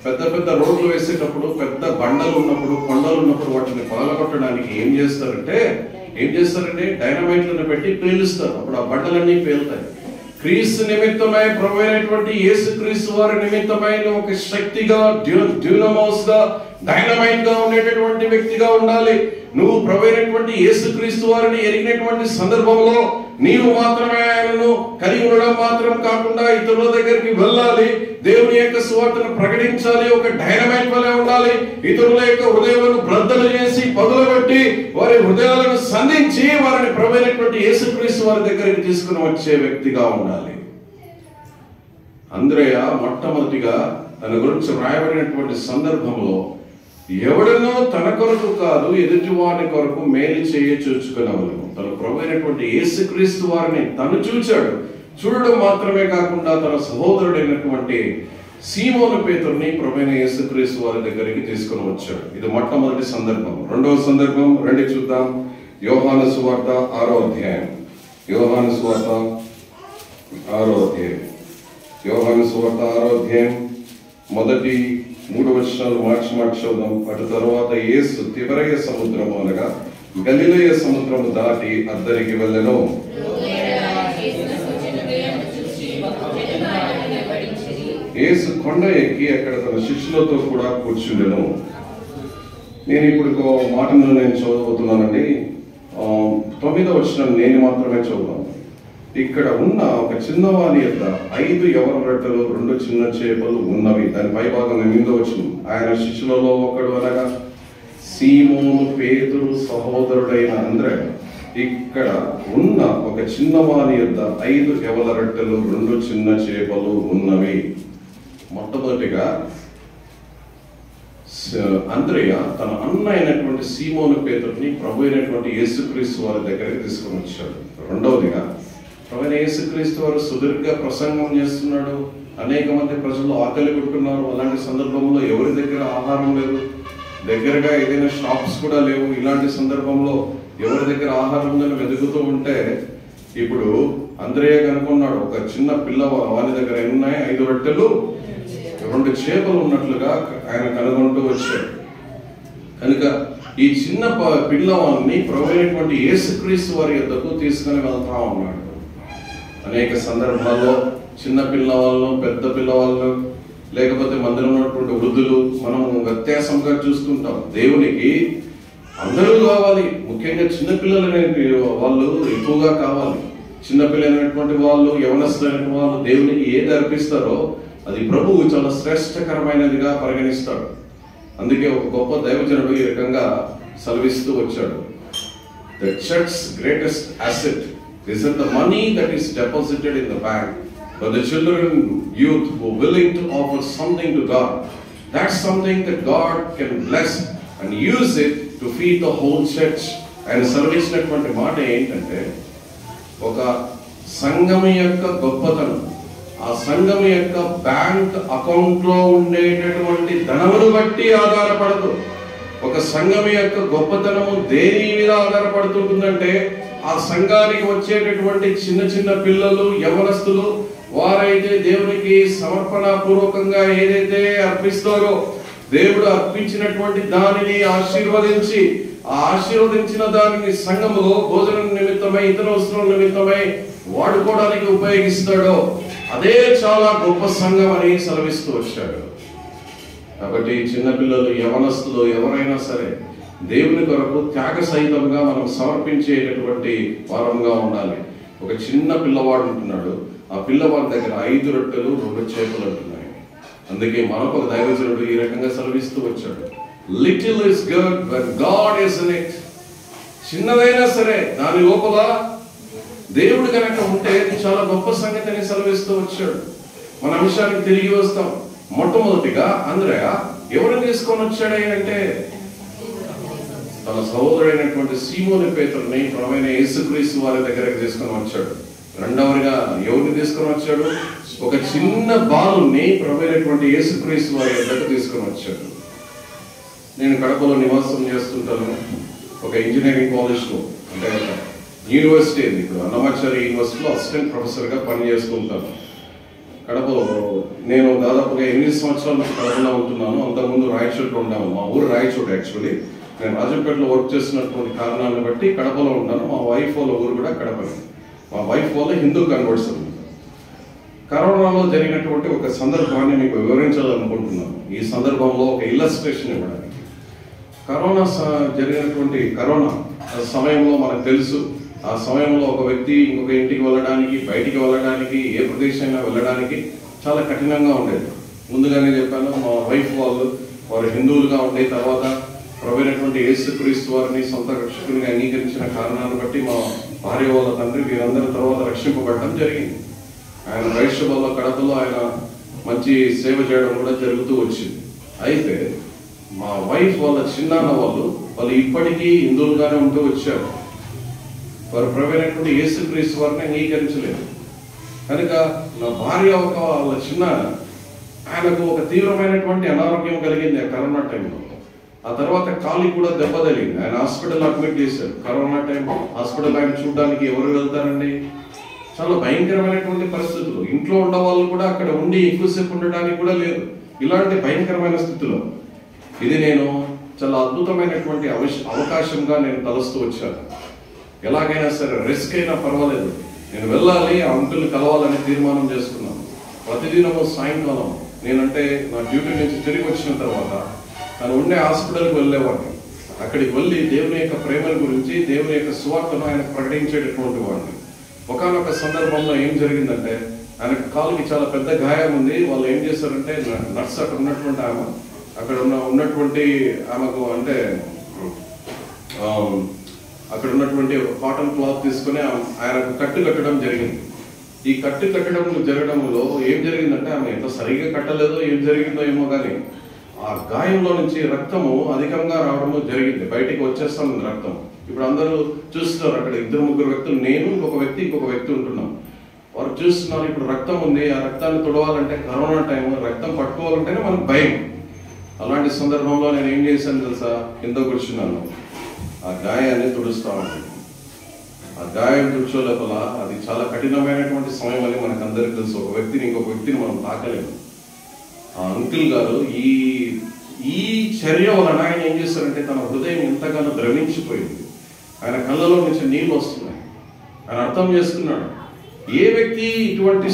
పెద్ద పెద్ద రోడ్లు వేసేటప్పుడు, పెద్ద బండలు ఉన్నప్పుడు, కొండలు ఉన్నప్పుడు వాటిని పగలగొట్టడానికి ఏం చేస్తారంటే డైనమైట్లను పెట్టి పేలుస్తారు. అప్పుడు ఆ బండలన్నీ పేలుతాయి. క్రీస్తు నిమిత్తమై ప్రభు అయినటువంటి యేసుక్రీస్తు వారి నిమిత్తమై ఒక శక్తిగా, డ్యూనమోస్ గా, డైనమైట్ గా ఉండేటటువంటి వ్యక్తిగా ఉండాలి. నువ్వు ప్రభు అయినటువంటి యేసుక్రీస్తు వారిని ఎరిగినటువంటి సందర్భంలో నీవు మాత్రమే ఆయనను కలిగి ఉండడం మాత్రం కాకుండా ఇతరుల దగ్గరికి వెళ్ళాలి, దేవుని యొక్క సువార్తను ప్రకటించాలి, ఒక డైనమైట్ వలె ఉండాలి. ఇతరుల యొక్క హృదయాలను బ్రద్దలు చేసి పగులగొట్టి వారి హృదయాలను సంధించి వారిని ప్రభు అయినటువంటి యేసుక్రీస్తు వారి దగ్గరికి తీసుకుని వచ్చే వ్యక్తిగా ఉండాలి. అంద్రేయ మొట్టమొదటిగా తన గురించి వ్రాయబడినటువంటి సందర్భంలో ఎవడనో తన కొరకు కాదు ఎదుటి వారి కొరకు మేలు చూచుకునేవాళ్ళము. తన ప్రభు అయినటువంటి యేసుక్రీస్తు వారిని తను చూచాడు. చూడడం మాత్రమే కాకుండా తన సహోదరుడైనటువంటి సీమోను పేతురుని ప్రభు అయిన యేసుక్రీస్తు వారి దగ్గరికి తీసుకుని వచ్చాడు. ఇది మొట్టమొదటి సందర్భం. రెండవ సందర్భం రండి చూద్దాం. యోహాను సువార్త 6వ అధ్యాయం. యోహాను సువార్త 6వ అధ్యాయం. యోహాను సువార్త 6వ అధ్యాయం మొదటి 3 వచనాలు మార్చి చూద్దాం. అటు తరువాత యేసు తిబెరయ సముద్రము అనగా గలిలయ సముద్రము దాటి అద్దరికి వెళ్ళెను. యేసు కొండ ఎక్కి అక్కడ తన శిష్యులతో కూడా కూర్చుండెను. నేను ఇప్పుడు ఒక మాటను నేను చదవబోతున్నానండి. 9వ వచనం నేను మాత్రమే చదువుతాను. ఇక్కడ ఉన్న ఒక చిన్నవాని యొక్క 5 యవన రొట్టెలు 2 చిన్న చేపలు ఉన్నవి. దాని పై భాగం 8వ వచనం. ఆయన శిష్యులలో ఒకడు అనగా సీమోను పేతురు సహోదరుడైన అంద్రెయ. ఇక్కడ ఉన్న ఒక చిన్నవాని యొక్క 5 యవన రొట్టెలు 2 చిన్న చేపలు ఉన్నవి. మొట్టమొదటిగా అంద్రెయ తన అన్న అయినటువంటి సీమోను పేతురుని ప్రభు అయినటువంటి యేసుక్రీస్తు వారి దగ్గరికి తీసుకొని వచ్చాడు. రెండవదిగా ప్రభు అయిన యేసుక్రీస్తు వారు సుదీర్ఘ ప్రసంగం చేస్తున్నాడు. అనేక మంది ప్రజలు ఆకలి కొట్టున్నారు. అలాంటి సందర్భంలో ఎవరి దగ్గర ఆహారం లేదు, దగ్గరగా ఏదైనా షాప్స్ కూడా లేవు. ఇలాంటి సందర్భంలో ఎవరి దగ్గర ఆహారం ఉందని వెతుకుతూ ఉంటే ఇప్పుడు అంద్రెయ కనుక్కున్నాడు. ఒక చిన్న పిల్లవాని దగ్గర ఉన్నాయి 5 రొట్టెలు 2 చేపలు ఉన్నట్లుగా ఆయన కనుగొంటూ వచ్చాడు. కనుక ఈ చిన్న పిల్లవాడిని ప్రభువైనటువంటి యేసుక్రీస్తు వారి యొద్దకు తీసుకుని వెళ్తా ఉన్నాడు. అనేక సందర్భాల్లో చిన్న పిల్లవాళ్ళు, పెద్ద పిల్లవాళ్ళు, లేకపోతే మందిరంలో ఉన్నటువంటి వృద్ధులు మనం వ్యత్యాసంగా చూస్తుంటాం. దేవునికి అందరూ కావాలి. ముఖ్యంగా చిన్నపిల్లలైన వాళ్ళు ఎక్కువగా కావాలి. చిన్నపిల్లలైనటువంటి వాళ్ళు, యవనస్తులైనటువంటి వాళ్ళు దేవునికి ఏది అర్పిస్తారో అది ప్రభువు చాలా శ్రేష్టకరమైనదిగా పరిగణిస్తాడు. అందుకే ఒక గొప్ప దైవజనుడు ఈ రకంగా సెలవిస్తూ వచ్చాడు. The church's greatest asset isn't the money that is deposited in the bank, but the children, youth who are willing to offer something to God. That's something that God can bless and use it to feed the whole church. ఆయన సెలవిచ్చినటువంటి మాట ఏంటంటే, ఒక సంఘం యొక్క గొప్పతనం ఆ సంఘం యొక్క బ్యాంక్ అకౌంట్ లో ఉండేటటువంటి ధనమును బట్టి ఆధారపడదు. ఒక సంఘం యొక్క గొప్పతనము దేని మీద ఆధారపడుతుంటుందంటే, ఆ సంఘానికి వచ్చేటటువంటి చిన్న చిన్న పిల్లలు, యవనస్తులు, వారైతే దేవునికి సమర్పణ పూర్వకంగా ఏదైతే అర్పిస్తారో దేవుడు అర్పించినటువంటి దానిని ఆశీర్వదించి, ఆ ఆశీర్వదించిన దానిని సంఘములో భోజనం నిమిత్తమై, ఇతర అవసరం నిమిత్తమై వాడుకోవడానికి ఉపయోగిస్తాడో అదే చాలా గొప్ప సంఘం అని సెలవిస్తూ వచ్చాడు. కాబట్టి చిన్నపిల్లలు, యవనస్తులు ఎవరైనా సరే దేవుని కొరకు త్యాగ సహితంగా మనం సమర్పించేటటువంటి వారంగా ఉండాలి. ఒక చిన్న పిల్లవాడు ఉంటున్నాడు. ఆ పిల్లవాడి దగ్గర 5 రొట్టెలు 2 చేపలు ఉంటున్నాయి. అందుకే మనకు ఒక దైవజనుడు ఈ రకంగా సెలవిస్తూ వచ్చాడు. Little is good when God is in it. చిన్నదైనా సరే దాని లోపల దేవుడు కనుక ఉంటే చాలా గొప్ప సంగతిని సెలవిస్తూ వచ్చాడు. మన అంశానికి తిరిగి వస్తాం. మొట్టమొదటిగా అంద్రెయ ఎవరిని తీసుకొని వచ్చాడు అంటే, తన సహోదరుడైనటువంటి సీమోను పేతురుని ప్రభువైన యేసుక్రీస్తు వారి దగ్గరికి తీసుకొని వచ్చాడు. రెండవదిగా ఎవరిని తీసుకొని వచ్చాడు? ఒక చిన్న బాలుని ప్రభువైనటువంటి యేసుక్రీస్తు వారి దగ్గరకు తీసుకొని వచ్చాడు. నేను కడపలో నివాసం చేస్తుంటాను. ఒక ఇంజనీరింగ్ కాలేజ్లో, అంటే యూనివర్సిటీ ఉంది, ఇప్పుడు అన్నమాచార్య యూనివర్సిటీలో అసిస్టెంట్ ప్రొఫెసర్గా పనిచేస్తుంటాను. కడపలో నేను దాదాపుగా 8 సంవత్సరాల నుంచి కడపలో ఉంటున్నాను. అంతకుముందు రాయచోట్లో ఉన్నాను. మా ఊరు రాయచోటు. యాక్చువల్లీ నేను రాజంపేటలో వర్క్ చేస్తున్నటువంటి కారణాలను బట్టి కడపలో ఉంటాను. మా వైఫ్ వాళ్ళ ఊరు కూడా కడపనే. మా వైఫ్ వాళ్ళ హిందూ కన్వర్ట్స్ అనమాట. కరోనాలో జరిగినటువంటి ఒక సందర్భాన్ని మీకు వివరించాలనుకుంటున్నాను. ఈ సందర్భంలో ఒక ఇల్లస్ట్రేషన్ ఇవ్వడానికి. కరోనా సమయంలో మనకు తెలుసు, ఆ సమయంలో ఒక వ్యక్తి ఇంకొక ఇంటికి వెళ్ళడానికి, బయటికి వెళ్ళడానికి, ఏ ప్రదేశమైనా వెళ్ళడానికి చాలా కఠినంగా ఉండేది. ముందుగానే చెప్పాను, మా వైఫ్ వారు హిందువులుగా ఉండే తర్వాత ప్రభువైనటువంటి యేసుక్రీస్తు వారిని సొంత రక్షకునిగా అంగీకరించిన కారణాన్ని బట్టి మా భార్య వాళ్ళ తండ్రి వీరందరి తర్వాత రక్షింపబడడం జరిగింది. ఆయన వైశ్యలో కడపలో ఆయన మంచి సేవ చేయడం కూడా జరుగుతూ వచ్చింది. అయితే మా వైఫ్ వాళ్ళ చిన్నాన్న వాళ్ళు ఇప్పటికీ హిందువులుగానే ఉంటూ వచ్చారు. వారు ప్రభువైనటువంటి యేసుక్రీస్తు వారిని అంగీకరించలేదు. కనుక నా భార్య వాళ్ళ చిన్నాన్న, ఆయనకు ఒక తీవ్రమైనటువంటి అనారోగ్యం కలిగింది ఆ కరోనా టైంలో. ఆ తర్వాత కాలి కూడా దెబ్బ తగిలింది. ఆయన హాస్పిటల్ అడ్మిట్ చేశారు. కరోనా టైం హాస్పిటల్ ఆయన చూడడానికి ఎవరు వెళ్తారండి? చాలా భయంకరమైనటువంటి పరిస్థితులు. ఇంట్లో ఉన్న వాళ్ళు కూడా అక్కడ ఉండి ఎక్కువసేపు ఉండడానికి కూడా లేదు. ఇలాంటి భయంకరమైన స్థితిలో ఇది నేను చాలా అద్భుతమైనటువంటి అవకాశంగా నేను తలస్తూ వచ్చాను. ఎలాగైనా సరే రిస్క్ అయినా పర్వాలేదు, నేను వెళ్ళాలి, ఆ అంకుల్ని కలవాలని తీర్మానం చేసుకున్నాను. ప్రతిదినము సాయంకాలం నేనంటే నా డ్యూటీ నుంచి తిరిగి వచ్చిన తర్వాత తను ఉండే హాస్పిటల్కి వెళ్ళేవాడిని. అక్కడికి వెళ్ళి దేవుని యొక్క ప్రేమల గురించి, దేవుని యొక్క సువార్తను ఆయన ప్రకటించేటటువంటి వాడిని. ఒకానొక సందర్భంలో ఏం జరిగిందంటే, ఆయనకు కాలుకి చాలా పెద్ద గాయం ఉంది. వాళ్ళు ఏం చేశారంటే, నర్స్ అక్కడ ఉన్నటువంటి ఆమె, అక్కడ ఉన్నటువంటి ఆమెకు అంటే అక్కడ ఉన్నటువంటి కాటన్ క్లాత్ తీసుకుని ఆయనకు కట్టు కట్టడం జరిగింది. ఈ కట్టు కట్టడం జరగడంలో ఏం జరిగిందంటే, ఆమె ఎంత సరిగ్గా కట్టలేదో ఏం జరిగిందో ఏమో కానీ ఆ గాయంలో నుంచి రక్తము అధికంగా రావడము జరిగింది. బయటికి వచ్చేస్తాను రక్తం. ఇప్పుడు అందరూ చూస్తున్నారు, అక్కడ 2-3 వ్యక్తులు, నేను ఇంకొక వ్యక్తి ఉంటున్నాం. వారు చూస్తున్నారు, ఇప్పుడు రక్తం ఉంది, ఆ రక్తాన్ని తుడవాలంటే కరోనా టైం, రక్తం పట్టుకోవాలంటేనే మనకు భయం. అలాంటి సందర్భంలో నేను ఏం చేశాను తెలుసా, కింద కూర్చున్నాను, ఆ గాయాన్ని తుడుస్తా ఉన్నాను. ఆ గాయం తుడిచే లోపల అది చాలా కఠినమైనటువంటి సమయం అని మనకు అందరికీ తెలుసు. ఒక వ్యక్తిని ఇంకొక వ్యక్తిని మనం తాకలేము. ఆ అంకుల్ గారు ఈ చర్య వలన ఆయన ఏం చేశారంటే, తన హృదయం ఎంతగానో ద్రవించిపోయింది. ఆయన కళ్ళలో నుంచి నీళ్ళు వస్తున్నాయి. ఆయన అర్థం చేసుకున్నాడు, ఏ వ్యక్తి ఇటువంటి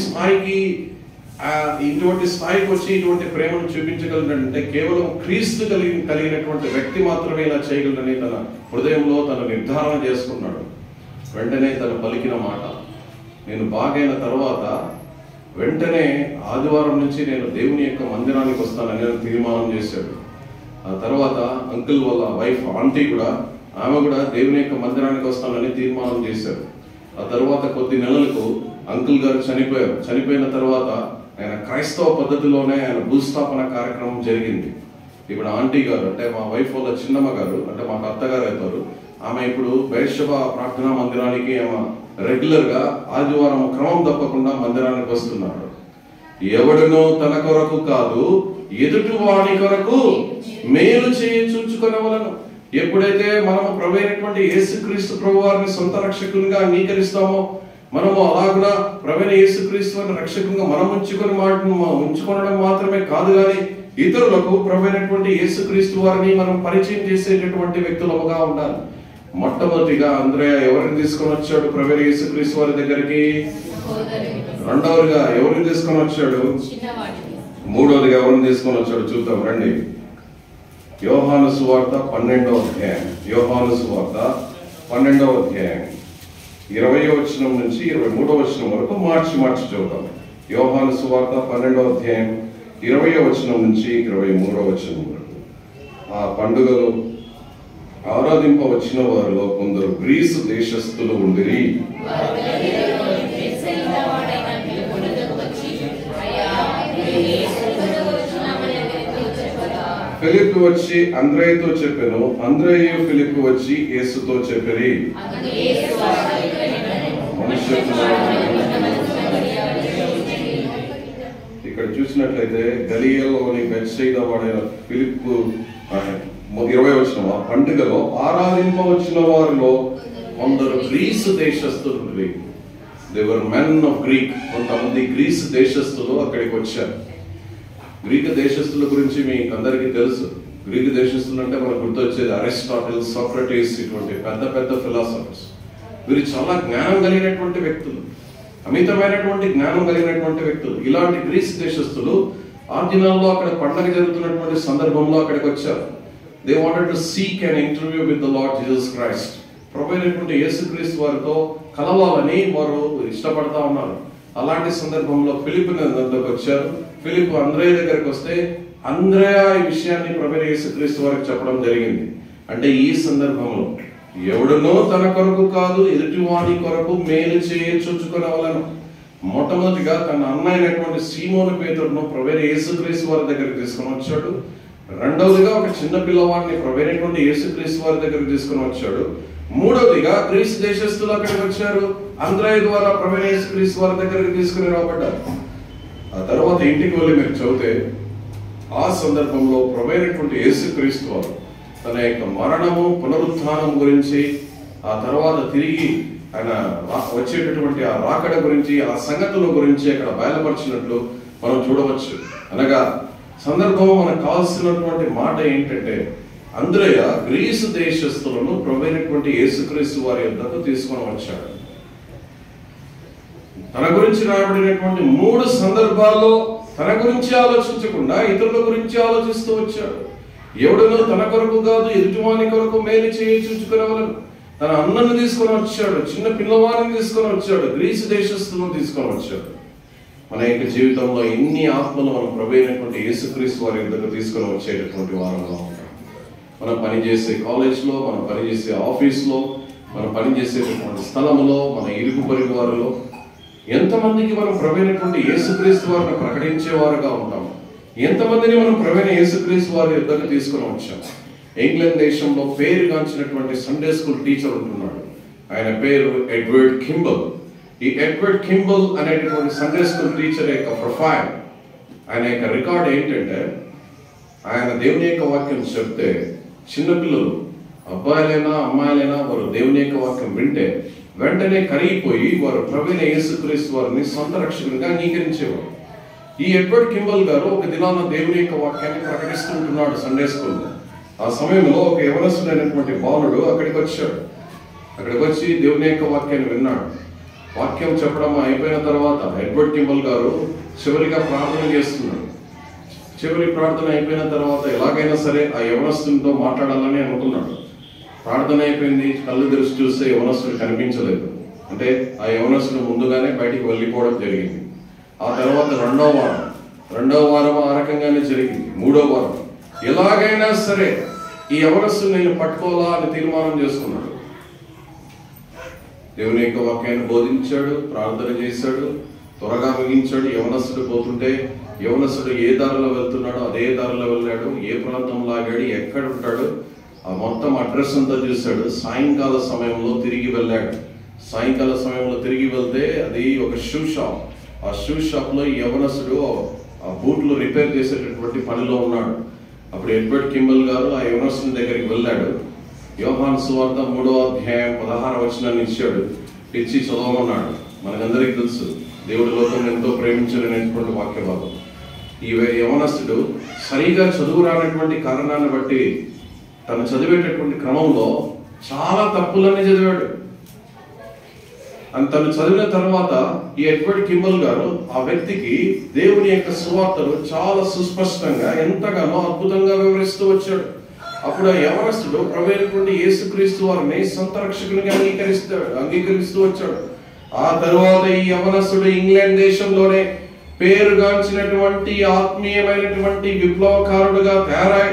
స్థాయికి వచ్చి ఇటువంటి ప్రేమను చూపించగలడంటే కేవలం క్రీస్తు కలిగినటువంటి వ్యక్తి మాత్రమే ఇలా చేయగలడని తన హృదయంలో తన నిర్ధారణ చేసుకున్నాడు. వెంటనే తను పలికిన మాట, నేను బాగైన తర్వాత వెంటనే ఆదివారం నుంచి నేను దేవుని యొక్క మందిరానికి వస్తానని తీర్మానం చేశాడు. ఆ తర్వాత అంకుల్ వాళ్ళ వైఫ్ ఆంటీ కూడా, ఆమె కూడా దేవుని యొక్క మందిరానికి వస్తానని తీర్మానం చేశారు. ఆ తర్వాత కొద్ది నెలలకు అంకుల్ గారు చనిపోయారు. చనిపోయిన తర్వాత ఆయన క్రైస్తవ పద్ధతిలోనే ఆయన భూస్థాపన కార్యక్రమం జరిగింది. ఇప్పుడు ఆంటీ గారు అంటే మా వైఫ్ వాళ్ళ చిన్నమ్మ గారు, అంటే మాకు అత్తగారు అవుతారు, ఆమె ఇప్పుడు బైర్షెబా ప్రార్థనా మందిరానికి ఆమె రెగ్యులర్ గా ఆదివారం క్రమం తప్పకుండా మందిరానికి వస్తున్నాడు. ఎవడునో తన కొరకు కాదు, ఎదుటి వాని కొరకు మేలు చూచుకొనవలెను. ఎప్పుడైతే మనము ప్రభువైనటువంటి యేసుక్రీస్తు ప్రభువారిని సొంత రక్షకునిగా అంగీకరిస్తామో, మనము అలాగున ప్రభువైన యేసుక్రీస్తు వారిని రక్షకునిగా మనం ఉంచుకొనడం మాత్రమే కాదు, కానీ ఇతరులకు ప్రభువైనటువంటి యేసుక్రీస్తు వారిని మనం పరిచయం చేసేటటువంటి వ్యక్తులముగా ఉండాలి. మొట్టమొదటిగా అంద్రయ ఎవరిని తీసుకొని వచ్చాడు ప్రభువైన యేసుక్రీస్తు వారి దగ్గరికి? రెండవదిగా ఎవరిని తీసుకొని వచ్చాడు? మూడవదిగా ఎవరిని తీసుకొని వచ్చాడు చూద్దాం రండి. యోహాను సువార్త 12వ అధ్యాయం. యోహాను సువార్త 12వ అధ్యాయం 20వ వచనం నుంచి 23వ వచనం వరకు మార్చి చూద్దాం. యోహాను సువార్త 12వ అధ్యాయం 20వ వచనం నుంచి 23వ వచనం వరకు. ఆ పండుగలో ఆరాధింప వచ్చిన వారిలో కొందరు గ్రీసు దేశస్థులు ఉండిరి. ఫిలిప్పు వచ్చి అంద్రేయుతో చెప్పెను. అంద్రేయు ఫిలిప్పు వచ్చి యేసుతో చెప్పిరి. ఇక్కడ చూసినట్లయితే గలిలయలోని బెత్సైదా వాడైన ఫిలిప్పు 20వ వచనం, ఆ పండుగలో ఆరాధింప వచ్చిన వారిలో కొందరు గ్రీసు దేశస్థులు. They were men of Greek. కొంతమంది గ్రీసు దేశస్థులు అక్కడికి వచ్చారు. గ్రీకు దేశస్థుల గురించి మీకు అందరికీ తెలుసు. గ్రీకు దేశస్థులు అంటే మనకు గుర్తొచ్చేది అరిస్టాటిల్, సోక్రటీస్, ఇటువంటి పెద్ద పెద్ద ఫిలాసఫర్స్. వీరు చాలా జ్ఞానం కలిగినటువంటి వ్యక్తులు, అమితమైనటువంటి జ్ఞానం కలిగినటువంటి వ్యక్తులు. ఇలాంటి గ్రీస్ దేశస్థులు ఆ దినాల్లో అక్కడ పండగ జరుగుతున్నటువంటి సందర్భంలో అక్కడికి వచ్చారు. They wanted to seek an interview with the Lord Jesus Christ. ప్రభువైనటువంటి యేసుక్రీస్తు వారితో కలవాలని వారు ఇష్టపడతా ఉన్నారు. అలాంటి సందర్భంలో ఫిలిప్పు దగ్గరకు వచ్చారు. ఫిలిప్పు అంద్రేయ దగ్గరకు వస్తే అంద్రేయ ఈ విషయాన్ని ప్రభువైన యేసుక్రీస్తు వారికి చెప్పడం జరిగింది. అంటే ఈ సందర్భంలో ఎవడునో తన కొరకు కాదు, ఎదుటి వాని కొరకు మేలు చూచుకొనవలెను. మొట్టమొదటిగా తన అన్న అయినటువంటి సీమోను పేతురును ప్రభువైన యేసుక్రీస్తు వారి దగ్గరికి తీసుకొని వచ్చాడు. రెండవదిగా ఒక చిన్న పిల్లవాడిని ప్రభువైనటువంటి యేసుక్రీస్తు వారి దగ్గరికి తీసుకొని వచ్చాడు. మూడవదిగా గ్రీస్ దేశస్థులు అక్కడికి వచ్చారు. అంద్రేయ ద్వారా ప్రభువైన యేసుక్రీస్తు వారి దగ్గరికి తీసుకుని రాబడ్డారు. ఆ తర్వాత ఇంటికి వెళ్ళి మీరు చదివితే ఆ సందర్భంలో ప్రభువైనటువంటి యేసుక్రీస్తు వారు తన యొక్క మరణము, పునరుత్థానం గురించి, ఆ తర్వాత తిరిగి ఆయన వచ్చేటటువంటి ఆ రాకడ గురించి, ఆ సంగతుల గురించి అక్కడ బయలుపరిచినట్లు మనం చూడవచ్చు. అనగా సందర్భం మనకు కావాల్సినటువంటి మాట ఏంటంటే, అంద్రేయ గ్రీసు దేశస్థులను ప్రభువైనటువంటి యేసుక్రీస్తు వారి యొద్దకు తీసుకొని వచ్చాడు. తన గురించి రాయబడినటువంటి 3 సందర్భాల్లో తన గురించి ఆలోచించకుండా ఇతరుల గురించి ఆలోచిస్తూ వచ్చాడు. ఎవడనో తన కొరకు కాదు ఎదుటివాని కొరకు మేలు చేయి చూచుకునేవాళ్ళను. తన అన్నను తీసుకొని వచ్చాడు, చిన్న పిల్లవాడిని తీసుకొని వచ్చాడు, గ్రీసు దేశస్తులను తీసుకొని వచ్చాడు. మన యొక్క జీవితంలో ఎన్ని ఆత్మలు మనం ప్రభు అయినటువంటి యేసుక్రీస్తు వారి దగ్గర తీసుకొని వచ్చేటటువంటి వారంగా ఉంటాం. మనం పనిచేసే కాలేజ్లో, మనం పనిచేసే ఆఫీస్లో, మనం పనిచేసేటటువంటి స్థలంలో, మన ఇరుగు పొరుగు వారిలో ఎంతమందికి మనం ప్రభు అయినటువంటి యేసుక్రీస్తు వారిని ప్రకటించేవారుగా ఉంటాం. ఎంతమందిని మనం ప్రభు అయిన యేసుక్రీస్తు వారి దగ్గర తీసుకొని వచ్చాం. ఇంగ్లాండ్ దేశంలో పేరుగాంచినటువంటి సండే స్కూల్ టీచర్ ఉంటున్నాడు. ఆయన పేరు ఎడ్వర్డ్ కింబల్. ఈ ఎడ్వర్డ్ కింబల్ అనేటటువంటి సండే స్కూల్ టీచర్ యొక్క ప్రొఫైల్, ఆయన యొక్క రికార్డ్ ఏంటంటే, ఆయన దేవుని యొక్క వాక్యం చెప్తే చిన్నపిల్లలు అబ్బాయిలైనా అమ్మాయిలైనా వారు దేవుని యొక్క వాక్యం వింటే వెంటనే కరిగిపోయి వారు ప్రభువైన యేసుక్రీస్తు వారిని సొంత రక్షకునిగా అంగీకరించేవారు. ఈ ఎడ్వర్డ్ కింబల్ గారు ఒక దినాన దేవుని యొక్క వాక్యాన్ని ప్రకటిస్తుంటున్నాడు సండే స్కూల్లో. ఆ సమయంలో ఒక యవనస్తుడైనటువంటి బాలుడు అక్కడికి వచ్చాడు. అక్కడికి వచ్చి దేవుని యొక్క వాక్యాన్ని విన్నాడు. వాక్యం చెప్పడం అయిపోయిన తర్వాత ఎడ్వర్డ్ కింబల్ గారు చివరిగా ప్రార్థన చేస్తున్నాడు. చివరి ప్రార్థన అయిపోయిన తర్వాత ఎలాగైనా సరే ఆ యవనస్తునితో మాట్లాడాలని అనుకున్నాడు. ప్రార్థన అయిపోయింది, కళ్ళు తెరిచి చూస్తే యవనస్తుడు కనిపించలేదు. అంటే ఆ యవనస్తుడు ముందుగానే బయటికి వెళ్ళిపోవడం జరిగింది. ఆ తర్వాత రెండవ వారం ఆ రకంగానే జరిగింది. 3వ వారం ఎలాగైనా సరే ఈ యవనస్తుడు నేను పట్టుకోవాలా అని తీర్మానం చేసుకున్నాడు. దేవుని యొక్క వాక్యాన్ని బోధించాడు, ప్రార్థన చేశాడు, త్వరగా ముగించాడు. యవనస్తుడు పోతుంటే యవనస్తుడు ఏ దారిలో వెళ్తున్నాడో అదే దారిలో వెళ్ళాడు. ఏ ప్రాంతంలో ఆగాడు, ఎక్కడ ఉంటాడు, ఆ మొత్తం అడ్రస్ అంతా చూశాడు. సాయంకాల సమయంలో తిరిగి వెళ్ళాడు. సాయంకాల సమయంలో తిరిగి వెళ్తే అది ఒక షూ షాప్. ఆ షూ షాప్ లో ఈ యవనస్తుడు ఆ బూట్లు రిపేర్ చేసేటటువంటి పనిలో ఉన్నాడు. అప్పుడు ఎడ్వర్డ్ కింబల్ గారు ఆ యవనస్తుని దగ్గరికి వెళ్ళాడు. యోహాను సువార్త 3వ అధ్యాయం 16వ వచనాన్ని ఇచ్చాడు. ఇచ్చి చదవమన్నాడు. మనకందరికీ తెలుసు దేవుడి లోకం ఎంతో ప్రేమించలేనటువంటి వాక్య భాగం. ఈ యవనస్తుడు సరిగా చదువు రానటువంటి కారణాన్ని బట్టి తను చదివేటటువంటి క్రమంలో చాలా తప్పులన్నీ చదివాడు. తను చదివిన తర్వాత ఈ ఎడ్వర్డ్ కింబల్ గారు ఆ వ్యక్తికి దేవుని యొక్క సువార్తను చాలా సుస్పష్టంగా ఎంతగానో అద్భుతంగా వివరిస్తూ వచ్చాడు. అప్పుడు ఆ యవనస్తుడు ప్రభువైనటువంటి యేసుక్రీస్తు వారిని సొంత రక్షకునిగా అంగీకరిస్తూ వచ్చాడు. ఆ తరువాత ఈ యవనస్తుడు ఇంగ్లాండ్ దేశంలోనే పేరుగాంచినటువంటి ఆత్మీయమైనటువంటి విప్లవకారుడుగా తయారై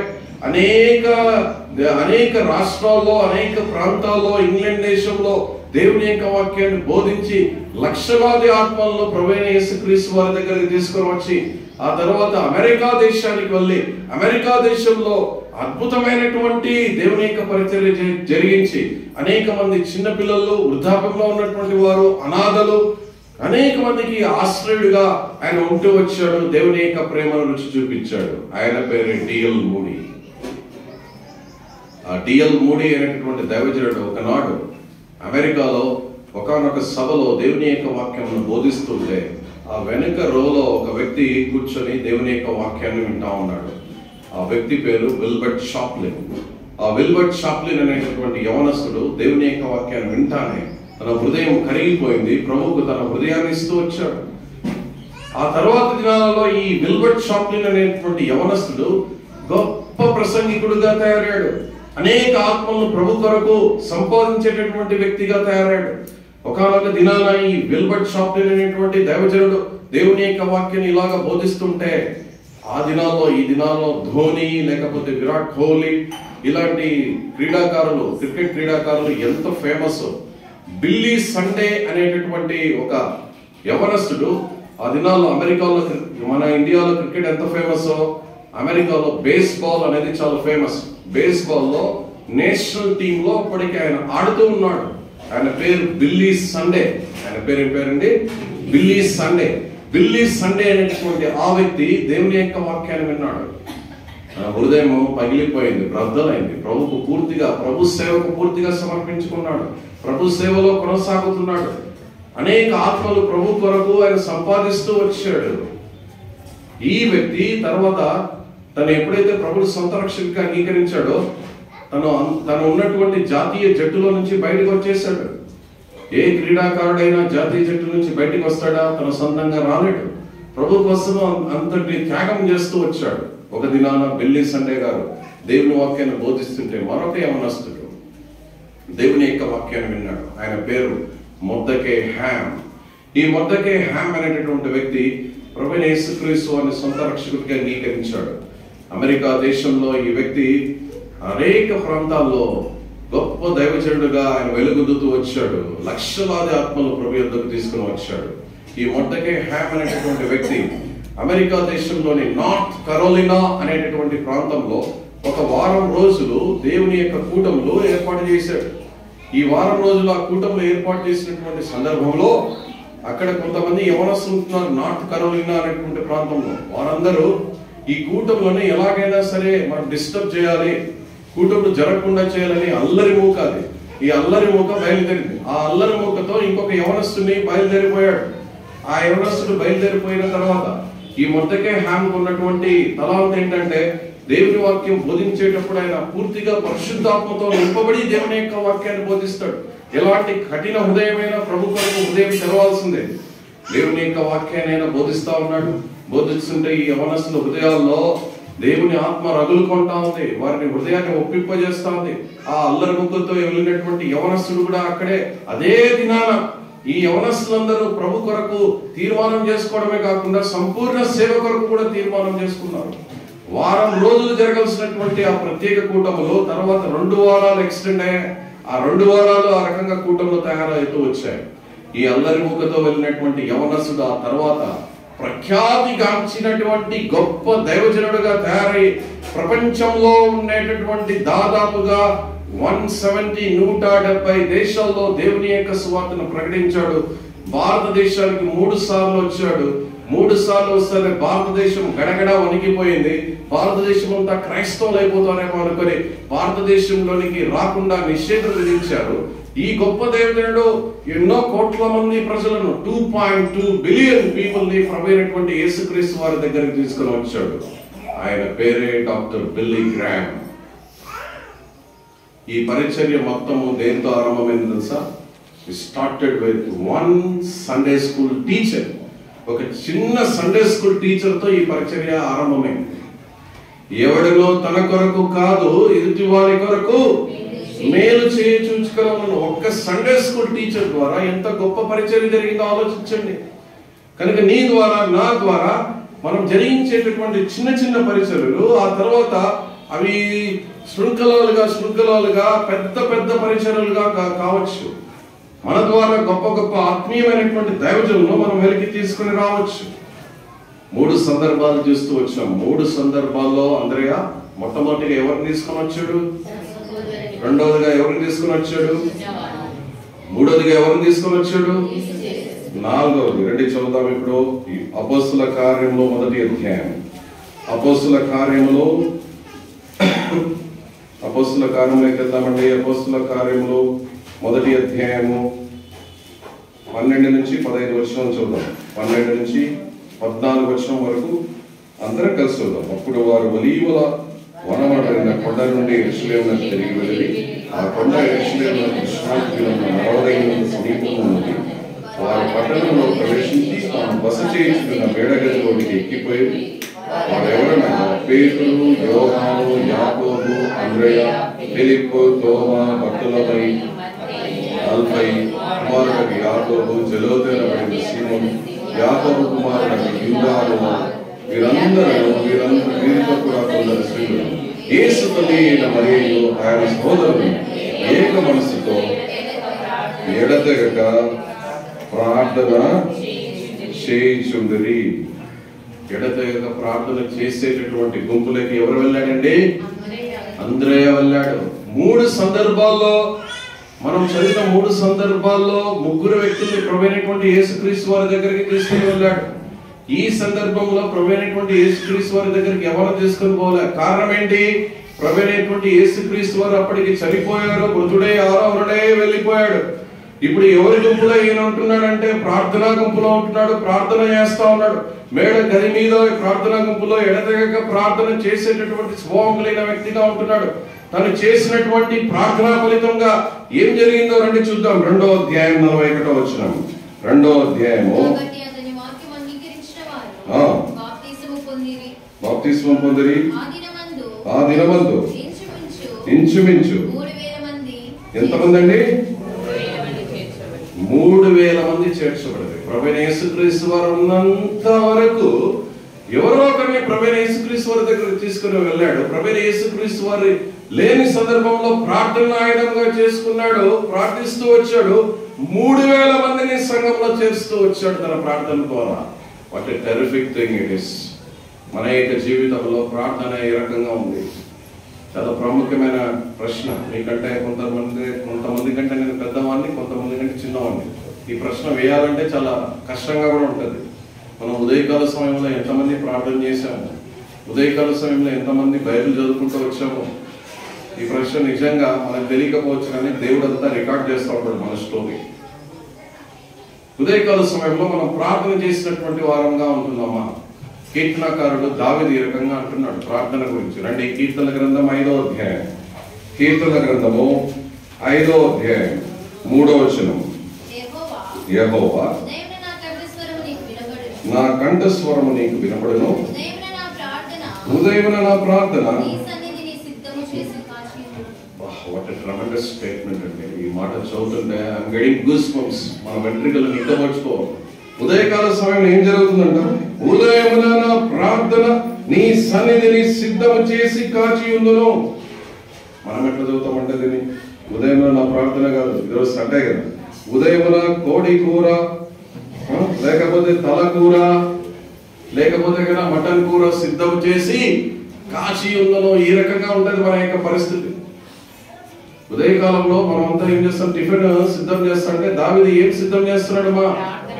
అనేక రాష్ట్రాల్లో, అనేక ప్రాంతాల్లో, ఇంగ్లాండ్ దేశంలో దేవుని యొక్క వాక్యాన్ని బోధించి లక్షలాది ఆత్మలను ప్రభువైన యేసుక్రీస్తు వారి దగ్గరికి తీసుకొని వచ్చి ఆ తర్వాత అమెరికా దేశానికి వెళ్ళి అమెరికా దేశంలో అద్భుతమైనటువంటి దేవుని యొక్క పరిచర్య జరిగించి అనేక మంది చిన్నపిల్లలు, వృద్ధాప్యంలో ఉన్నటువంటి వారు, అనాథలు, అనేక మందికి ఆశ్రయుడిగా ఆయన ఉంటూ వచ్చాడు. దేవుని యొక్క ప్రేమను రుచి చూపించాడు. ఆయన పేరు డిఎల్ మూడీ. ఆ డిఎల్ మూడీ అనేటటువంటి దైవజనుడు ఒకనాడు అమెరికాలో ఒకానొక సభలో దేవుని యొక్క వాక్యాన్ని బోధిస్తుంటే ఆ వెనుక రోలో ఒక వ్యక్తి కూర్చొని దేవుని యొక్క వాక్యాన్ని వింటా ఉన్నాడు. ఆ వ్యక్తి పేరు విల్బర్ట్ షాప్లిన్. ఆ విల్బర్ట్ షాప్లిన్ అనేటటువంటి యవనస్తుడు దేవుని యొక్క వాక్యాన్ని వింటానే తన హృదయం కరిగిపోయింది. ప్రభువుకు తన హృదయాన్ని ఇస్తూ వచ్చాడు. ఆ తర్వాత దినాలలో ఈ విల్బర్ట్ షాప్లిన్ అనేటువంటి యవనస్తుడు గొప్ప ప్రసంగికుడుగా తయారయ్యాడు. అనేక ఆత్మలను ప్రభు కొరకు సంపాదించేటటువంటి వ్యక్తిగా తయారయ్యాడు. ఒకనొక దినాన ఈ విల్బర్ట్ షాప్లిన్ అనేటువంటి దైవజనుడు దేవుని యొక్క వాక్యాన్ని ఇలాగా బోధిస్తుంటే ఈ దినాల్లో ధోని లేకపోతే విరాట్ కోహ్లీ ఇలాంటి క్రీడాకారులు, క్రికెట్ క్రీడాకారులు ఎంత ఫేమస్. బిల్లీ సండే అనేటటువంటి ఒక యవనస్తుడు ఆ దినాల్లో అమెరికాలో, మన ఇండియాలో క్రికెట్ ఎంత ఫేమస్, అమెరికాలో బేస్బాల్ అనేది చాలా ఫేమస్. బేస్బాల్ లో నేషనల్ టీమ్ లో అప్పటికి ఆయన ఆడుతూ ఉన్నాడు. ఆయన పేరు బిల్లీ సండే. ఆయన పేరు ఏం పేరండి? Billy Sunday. బిల్లీ సండే అనేటువంటి ఆ వ్యక్తి దేవుని యొక్క వాక్యాన్ని విన్నాడు. హృదయం పగిలిపోయింది, బ్రద్దలైంది. ప్రభు సేవకు పూర్తిగా సమర్పించుకున్నాడు. ప్రభు సేవలో కొనసాగుతున్నాడు. అనేక ఆత్మలు ప్రభు కొరకు ఆయన సంపాదిస్తూ వచ్చాడు. ఈ వ్యక్తి తర్వాత తను ఎప్పుడైతే ప్రభుని సొంత రక్షకుడిగా అంగీకరించాడో తను ఉన్నటువంటి జాతీయ జట్టులో నుంచి బయటకు వచ్చేసాడు. ఏ క్రీడాకారుడైనా జాతీయ జట్టు నుంచి బయటకు వస్తాడా? తన సొంతంగా రాలేడు. ప్రభు కోసం అంతటి త్యాగం చేస్తూ వచ్చాడు. ఒక దినాన బెల్లి సండే గారు దేవుని వాక్యాన్ని బోధిస్తుంటే మరొక యవనస్తుడు దేవుని యొక్క వాక్యాన్ని విన్నాడు. ఆయన పేరు మొర్దెకై హామ్. ఈ మొర్దెకై హామ్ అనేటటువంటి వ్యక్తి ప్రభువైన యేసుక్రీస్తు వారిని సొంత రక్షకుడిగా అంగీకరించాడు. అమెరికా దేశంలో ఈ వ్యక్తి అనేక ప్రాంతాల్లో గొప్ప దైవజనుడుగా ఆయన వెలుగొందుతూ వచ్చాడు. లక్షలాది ఆత్మలు ప్రభు యొద్దకు తీసుకుని వచ్చాడు. ఈ మొర్దెకై హామ్ అనేటటువంటి వ్యక్తి అమెరికా దేశంలోని నార్త్ కరోలినా అనేటటువంటి ప్రాంతంలో ఒక వారం రోజులు దేవుని యొక్క కూటములు ఏర్పాటు చేశాడు. ఈ వారం రోజులు ఆ కూటములు ఏర్పాటు చేసినటువంటి సందర్భంలో అక్కడ కొంతమంది యవనస్తులు ఉంటున్నారు నార్త్ కరోలినా అనేటువంటి ప్రాంతంలో. వారందరూ ఈ కూటములను ఎలాగైనా సరే మనం డిస్టర్బ్ చేయాలి, కూటములు జరగకుండా చేయాలని అల్లరి మూక అది. ఈ అల్లరి మూక బయలుదేరింది. ఆ అల్లరి మూకతో ఇంకొక యవనస్తుని బయలుదేరిపోయాడు. ఆ యవనస్తుడు బయలుదేరిపోయిన తర్వాత ఈ మొర్దెకై హామ్కు ఉన్నటువంటి తలాంత్ ఏంటంటే దేవుని వాక్యం బోధించేటప్పుడు ఆయన పూర్తిగా పరిశుద్ధాత్మతో నింపబడి దేవుని యొక్క వాక్యాన్ని బోధిస్తాడు. ఎలాంటి కఠిన హృదయమైన ప్రభు కొరకు హృదయం తెరవాల్సిందే. దేవుని యొక్క వాక్యాన్ని ఆయన బోధిస్తా ఉన్నాడు. బోధిస్తుంటే ఈ యవనస్తుల హృదయాల్లో దేవుని ఆత్మ రగులుకుంటా ఉంది. వారిని హృదయాన్ని ఒప్పింపజేస్తా ఉంది. ఆ అల్లరి ముగ్గులతో వెళ్ళినటువంటి యవనస్తుడు కూడా అక్కడే అదే దినాన ఈ యవనస్తులందరూ ప్రభు కొరకు తీర్మానం చేసుకోవడమే కాకుండా సంపూర్ణ సేవ కొరకు కూడా తీర్మానం చేసుకున్నారు. వారం రోజులు జరగాల్సినటువంటి ఆ ప్రత్యేక కూటములు తర్వాత 2 వారాలు ఎక్స్టెండ్ అయ్యాయి. ఆ 2 వారాలు ఆ రకంగా కూటములు తయారవుతూ వచ్చాయి. ఈ అల్లరి మూకతో వెళ్ళినటువంటి యవనస్తుడు ఆ తర్వాత ప్రఖ్యాతిగాంచినటువంటి గొప్ప దైవజనుడుగా తయారై ప్రపంచంలో ఉండేటటువంటి దాదాపుగా 170 దేశాల్లో దేవుని యొక్క సువార్తను ప్రకటించాడు. భారతదేశానికి 3 సార్లు వచ్చాడు. 3 సార్లు వస్తే భారతదేశం గడగడ వణికిపోయింది. భారతదేశం అంతా క్రైస్తవులు అయిపోతారేమో అనుకుని భారతదేశంలోనికి రాకుండా నిషేధం విధించారు. ఈ గొప్ప దేవుడు ఎన్నో కోట్ల మంది ప్రజలను 2.2 బిలియన్ పీపుల్ ని ప్రభువైనటువంటి యేసుక్రీస్తు వారి దగ్గరికి తీసుకుని వచ్చాడు. ఆయన పేరే డాక్టర్ బిల్లీ గ్రామ్. ఈ పరిచర్య మొత్తము దేంతో ఆరంభమైంది తెలుసా? Started with 1 Sunday school teacher. ఒక చిన్న సండే స్కూల్ టీచర్ తో ఈ పరిచర్య ఆరంభమైంది. ఎవడిలో తన కొరకు కాదు ఎదుటి వారి కొరకు మేలు చూచుకోవాలని ఒక్క సండే స్కూల్ టీచర్ ద్వారా ఎంత గొప్ప పరిచర్య జరిగిందో ఆలోచించండి. కనుక నీ ద్వారా నా ద్వారా మనం జరిగించేటటువంటి చిన్న చిన్న పరిచర్యలు ఆ తర్వాత అవి శృంఖలాలుగా పెద్ద పెద్ద పరిచర్యలుగా కావచ్చు. మన ద్వారా గొప్ప గొప్ప ఆత్మీయమైనటువంటి దైవజనులను మనం వెలికి తీసుకుని రావచ్చు. 3 సందర్భాలు చూస్తూ వచ్చాం. 3 సందర్భాల్లో అంద్రయ్య మొట్టమొదటిగా ఎవరిని తీసుకొని వచ్చాడు? రెండవదిగా ఎవరిని తీసుకొని వచ్చాడు? మూడవదిగా ఎవరిని తీసుకొని వచ్చాడు? నాలుగవది రండి చదువుదాం ఇప్పుడు. అపోస్తుల కార్యంలో 1వ అధ్యాయం. అపోస్తుల కార్యంలో వెళ్దామండి. అపోస్తుల కార్యంలో 1వ అధ్యాయము 12 నుంచి 15 వచనం చూద్దాం. 12 నుంచి 14 వచనం వరకు అందరం కలిసి చూద్దాం. అప్పుడు వారు ఒలీవల వనమడైన కొండ నుండి యెరూషలేమునకు తిరిగి వెళ్ళి ఆ కొండ యెరూషలేమునకు విశ్రాంతిగా ఉన్న నడవదగినంత సమీపంలో ఉన్నది. వారు పట్టణంలో ప్రవేశించి తాము బస చేయించుకున్న మేడగదిలోనికి ఎక్కిపోయి వారెవరనగా పేతురు, యోహాను, యాకోబు, అంద్రెయ, ఫిలిప్పు, తోమా, బర్తొలొమై, అల్ఫై కుమారుడు యాకోబు, జలోతేనబడిన సీమోను, యాకోబు కుమారుడు యూదాను, వీరితో కూడా కొందరు స్త్రీలు యేసు తల్లి అయిన మరియు ఆయన సోదరులు ఏక మనసుతో ఎడతెగక ప్రార్థన చేయుచుండిరి. ఎడతెగక ప్రార్థన చేసేటటువంటి గుంపులకి ఎవరు వెళ్ళాడండి? అంద్రెయ వెళ్ళాడు. 3 సందర్భాల్లో మనం చదివిన 3 సందర్భాల్లో 3 వ్యక్తుల్ని ప్రభువైనటువంటి యేసుక్రీస్తు వారి దగ్గరికి తీసుకుని వెళ్ళాడు. ఈ సందర్భంలో ప్రభువైనటువంటి యేసుక్రీస్తు వారి దగ్గరికి ఎవరు తీసుకుని పోలే. కారణం ఏంటి? ప్రభువైనటువంటి యేసుక్రీస్తు వారు అప్పటికి చనిపోయారు. మృతుడే ఆరోహుడే వెళ్ళిపోయాడు. ఇప్పుడు ఎవరి గుంపులో ఈయన ఉంటున్నాడంటే ప్రార్థనా గుంపులో ఉంటున్నాడు. ప్రార్థన చేస్తా ఉన్నాడు. మేడ గది మీద ప్రార్థనా గుంపులో ఎడతెగక ప్రార్థన చేసేటటువంటి స్వభావం కలిగిన వ్యక్తిగా ఉంటున్నాడు. తను చేసినటువంటి ప్రార్థనా ఫలితంగా ఏం జరిగిందో రండి చూద్దాం. 2వ అధ్యాయం 41వ వచనం. 2వ అధ్యాయము బాప్తిస్మం పొందిరి. ఆ దినమందు ఇంచుమించు 3,000 ఎంతమంది అండి? 3,000 మంది చేర్చబడరు. ప్రభువైన యేసుక్రీస్తు వారు ఉన్నంత వరకు ఎవరో ఒకరిని ప్రభువైన యేసుక్రీస్తు వారి దగ్గరకు తీసుకుని వెళ్ళాడు. ప్రభువైన యేసుక్రీస్తు వారి లేని సందర్భంలో ప్రార్థన ఆయుధంగా చేసుకున్నాడు, ప్రార్థిస్తూ వచ్చాడు. 3,000 మందిని సంఘంలో చేస్తూ వచ్చాడు తన ప్రార్థన ద్వారా. What a terrific thing it is. మన యొక్క జీవితంలో ప్రార్థన ఏ రకంగా ఉంది? చాలా ప్రాముఖ్యమైన ప్రశ్న. మీకంటే కొంతమంది కంటే నేను పెద్దవాడిని, కొంతమంది కంటే చిన్నవాడిని. ఈ ప్రశ్న వేయాలంటే చాలా కష్టంగా కూడా ఉంటుంది. మనం ఉదయకాల సమయంలో ఎంతమంది ప్రార్థన చేశాము, ఉదయకాల సమయంలో ఎంతమంది బైబిల్ చదువుకుంటూ వచ్చాము. ఈ ప్రశ్న నిజంగా మనకు తెలియకపోవచ్చు, కానీ దేవుడు అంతా రికార్డ్ చేస్తూ ఉంటాడు మన స్టోరీ. ఉదయకాల సమయంలో మనం ప్రార్థన చేసినటువంటి వారంగా ఉంటున్నామా? కీర్తనకారుడు దావీదు ఈ రకంగా అంటున్నాడు ప్రార్థన గురించి. రండి, కీర్తన గ్రంథం 5వ అధ్యాయం. కీర్తన గ్రంథము 5వ అధ్యాయం 3వ వచనం. యెహోవా నా కంఠస్వరము నీకు వినబడును, హృదయమున నా ప్రార్థన. వాట్ ఎ ట్రెమెండస్ స్టేట్మెంట్ అండి. ఈ మాట చదువుతుంటే ఐఎమ్ గెటింగ్ గూస్ బంప్స్. మన వెంట్రుకలు నిక్కబడుచుకోవాలి. ఉదయకాల సమయం ఏం జరుగుతుందంట? ఉదయమున నా ప్రార్థన నీ సన్నిధిని సిద్ధము చేసి కాచి ఉందును. మనం ఎట్లా చదువుతామంటే దీన్ని ఉదయమున నా ప్రార్థన కాదు, ఈరోజు సండే కదా. ఉదయమున కోడి కూర, లేకపోతే తల కూర, లేకపోతే కదా మటన్ కూర సిద్ధం చేసి కాచి ఉందను. ఈ రకంగా ఉంటది మన యొక్క పరిస్థితి. ఉదయకాలంలో మనం అంతా ఏం చేస్తాం? టిఫిన్ సిద్ధం చేస్తా అంటే దావీదు ఏం సిద్ధం చేస్తున్నాడు? మా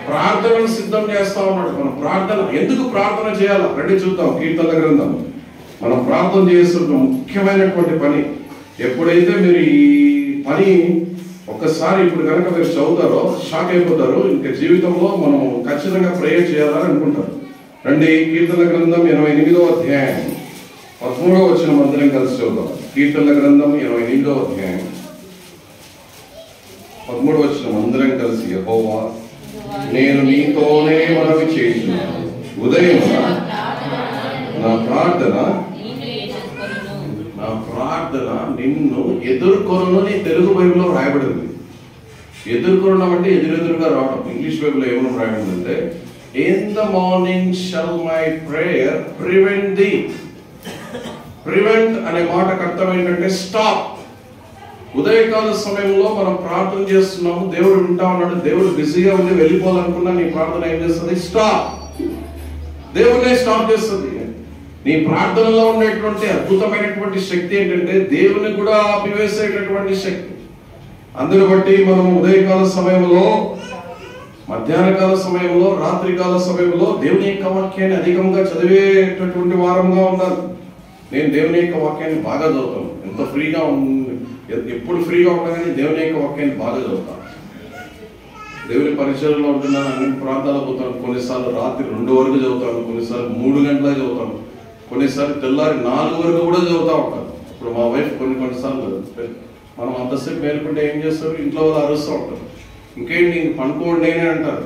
ప్రార్థనను సిద్ధం చేస్తా ఉన్నాడు. మనం ప్రార్థన ఎందుకు ప్రార్థన చేయాలి? రండి చూద్దాం. కీర్తన గ్రంథం మనం ప్రార్థన చేస్తున్న ముఖ్యమైనటువంటి పని. ఎప్పుడైతే మీరు ఈ పని ఒక్కసారి ఇప్పుడు కనుక మీరు చదువుతారో షాక్ అయిపోతారు. ఇంకా జీవితంలో మనం ఖచ్చితంగా ప్రేయర్ చేయాలని అనుకుంటారు. రండి, కీర్తన గ్రంథం 88వ అధ్యాయం 13వ వచనం అందరం కలిసి చదువుతాం. కీర్తన గ్రంథం 88వ అధ్యాయం 13వ వచనం అందరం కలిసి. యెహోవా నేను నీతోనే మనవి చేయుచున్నాను, ఉదయమున నా ప్రార్థన నిన్ను ఎదుర్కొను. తెలుగు బైబిల్లో రాయబడింది. ఎదుర్కొనడం అంటే ఎదురెదురుగా రావడం. ఇంగ్లీష్ బైబిల్లో ఏమని రాయబడిందంటే in the morning shall my prayer prevent thee. Prevent అనే మాటకు అర్థం ఏంటంటే స్టాప్. ఉదయకాల సమయంలో మనం ప్రార్థన చేస్తున్నాము, దేవుడు వింటా ఉన్నాడు. దేవుడు బిజీగా ఉండి వెళ్ళిపోవాలనుకున్నా నీ ప్రార్థన ఏం చేస్తుంది? స్టాప్. దేవుడే స్టాప్ చేస్తుంది. నీ ప్రార్థనలో ఉండేటువంటి అద్భుతమైనటువంటి శక్తి ఏంటంటే దేవుని కూడా ఆపివేసేటటువంటి శక్తి. అందుని బట్టి మనం ఉదయకాల సమయంలో, మధ్యాహ్నకాల సమయంలో, రాత్రికాల సమయంలో దేవుని యొక్క వాక్యాన్ని అధికంగా చదివేటటువంటి వారంగా ఉండాలి. నేను దేవుని యొక్క వాక్యాన్ని బాగా చదువుతాను. ఎంత ఫ్రీగా ఎప్పుడు ఫ్రీగా ఉండగానే దేవుని యొక్క వాక్యాన్ని బాగా చదువుతాను. దేవుని పరిచయంలో ఉంటున్నాను, అన్ని ప్రాంతాలకు పోతాను. కొన్నిసార్లు రాత్రి 2 వరకు చదువుతాను, కొన్నిసార్లు 3 గంటలకు చదువుతాను, కొన్నిసార్లు తెల్లారి 4 వరకు కూడా చదువుతా ఉంటాను. ఇప్పుడు మా వైఫ్ కొన్నిసార్లు మనం అంతసేపు మేలుకుంటే ఏం చేస్తారు? ఇంట్లో వాళ్ళు అరుస్తూ ఉంటారు. ఇంకేంటి ఇంక పనుకోండి అని అంటారు.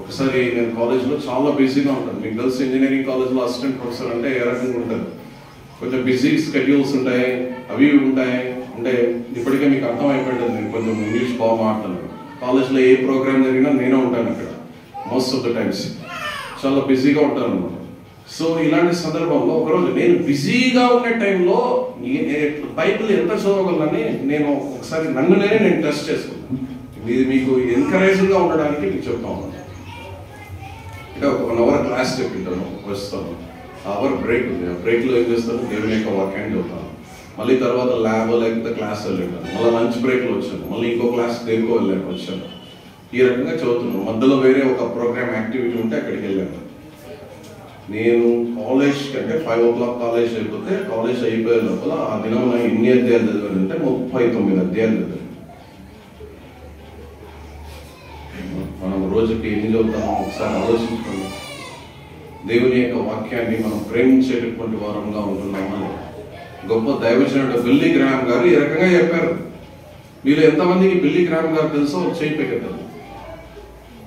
ఒకసారి నేను కాలేజ్లో చాలా బిజీగా ఉంటాను. మీకు తెలుసు, ఇంజనీరింగ్ కాలేజ్లో అసిస్టెంట్ ప్రొఫెసర్ అంటే ఏ రకంగా ఉంటుంది? కొంచెం బిజీ స్కెడ్యూల్స్ ఉంటాయి, అవి ఉంటాయి. అంటే ఇప్పటికే మీకు అర్థమైపోయింటుంది. నేను కొంచెం ఇంగ్లీష్ బాగా మాట్లాడతాను. కాలేజ్లో ఏ ప్రోగ్రామ్ జరిగినా నేనే ఉంటాను అక్కడ మోస్ట్ ఆఫ్ ద టైమ్స్. చాలా బిజీగా ఉంటాను అన్నమాట. సో ఇలాంటి సందర్భంలో ఒకరోజు నేను బిజీగా ఉన్న టైంలో బైబిల్ ఎంత చదవగలనని నేను ఒకసారి నేను టెస్ట్ చేసుకున్నాను. ఇది మీకు ఎంకరేజింగ్గా ఉండడానికి మీకు చెప్తా ఉన్నాను. అంటే ఒక 1 అవర్ క్లాస్ చెప్పింటాను, వస్తాను. అవర్ బ్రేక్ ఉంది. ఆ బ్రేక్లో ఏం చేస్తాను? దేవుని యొక్క వాక్యాన్ని చెప్తాను. మళ్ళీ తర్వాత ల్యాబ్ లేకపోతే క్లాస్ వెళ్ళాను. మళ్ళీ లంచ్ బ్రేక్లో వచ్చాను. మళ్ళీ ఇంకో క్లాస్ దేనికో వెళ్ళాను, వచ్చాను. ఈ రకంగా చదువుతున్నాను. మధ్యలో వేరే ఒక ప్రోగ్రామ్ యాక్టివిటీ ఉంటే అక్కడికి వెళ్ళాను. నేను కాలేజ్ అంటే 5 o'clock కాలేజ్ అయిపోతే, కాలేజ్ అయిపోయే లోపల ఆ దినం ఎన్ని అధ్యాయాలు చదివానంటే 39 అధ్యాయాలు చదివాను. మనం రోజుకి ఎన్ని చదువుతామో ఒకసారి ఆలోచించుకోండి. దేవుని యొక్క వాక్యాన్ని మనం ప్రేమించేటటువంటి వారంగా ఉంటున్నామా? గొప్ప దైవజనుడు బిల్లీ గ్రాహం గారు ఈ రకంగా చెప్పారు. మీరు ఎంతమందికి బిల్లీ గ్రాహం గారు తెలుసో చేయి పెట్టారు.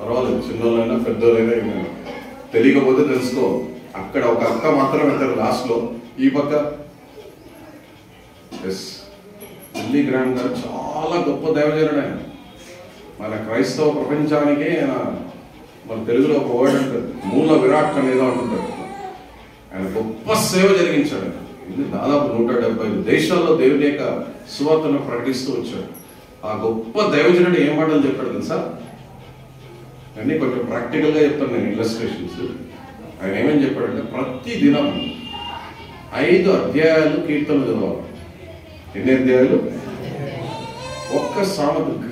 పర్వాలేదు, చిన్నోళ్ళైనా పెద్దోళ్ళైనా ఏమైనా తెలియకపోతే తెలుసుకో. అక్కడ ఒక అక్క మాత్రం వెళ్తారు లాస్ట్లో. ఈ పక్క ఎస్, బిల్లీ గ్రాహం గారు చాలా గొప్ప దైవజనుడు ఆయన. మన క్రైస్తవ ప్రపంచానికి ఆయన, మన తెలుగులో ఒక వర్డ్ అంటారు, మూల విరాట్ అనేది అంటుంటారు. ఆయన గొప్ప సేవ జరిగించాడు. ఇది దాదాపు 175 దేశాల్లో దేవుని యొక్క సువార్తను ప్రకటిస్తూ వచ్చాడు. ఆ గొప్ప దైవజనుడు ఏం మాటలు చెప్పాడు తెలుసా? అన్నీ కొంచెం ప్రాక్టికల్గా చెప్తాను నేను, ఇల్లస్ట్రేషన్స్. ఆయన ఏమని చెప్పాడంటే, ప్రతి దినం 5 అధ్యాయాలు కీర్తనలు చదవాలి. ఎన్ని అధ్యాయాలు? ఒక్క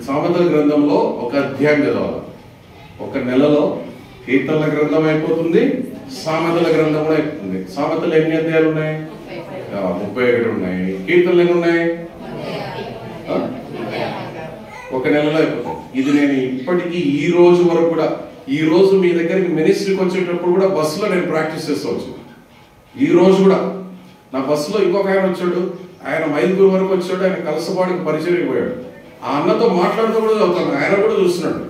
సామెతల గ్రంథంలో ఒక అధ్యాయం చదవాలి. ఒక నెలలో కీర్తనల గ్రంథం అయిపోతుంది, సామెతల గ్రంథం కూడా అయిపోతుంది. సామెతలు ఎన్ని అధ్యాయాలు ఉన్నాయి? 31 ఉన్నాయి. కీర్తనలు ఎన్ని ఉన్నాయి? ఒక నెలలో అయిపోతుంది. ఇది నేను ఇప్పటికీ ఈ రోజు వరకు కూడా, ఈ రోజు మీ దగ్గరికి మినిస్ట్రీకి వచ్చేటప్పుడు కూడా బస్సులో నేను ప్రాక్టీస్ చేస్తూ వచ్చాను. ఈ రోజు కూడా నా బస్సులో ఇంకొక ఆయన వచ్చాడు, ఆయన మైదుగురు వరకు వచ్చాడు. ఆయన కలసపాడికి పరిచయం పోయాడు. ఆ అన్నతో మాట్లాడుతూ కూడా చదువుతాను, ఆయన కూడా చూస్తున్నాడు.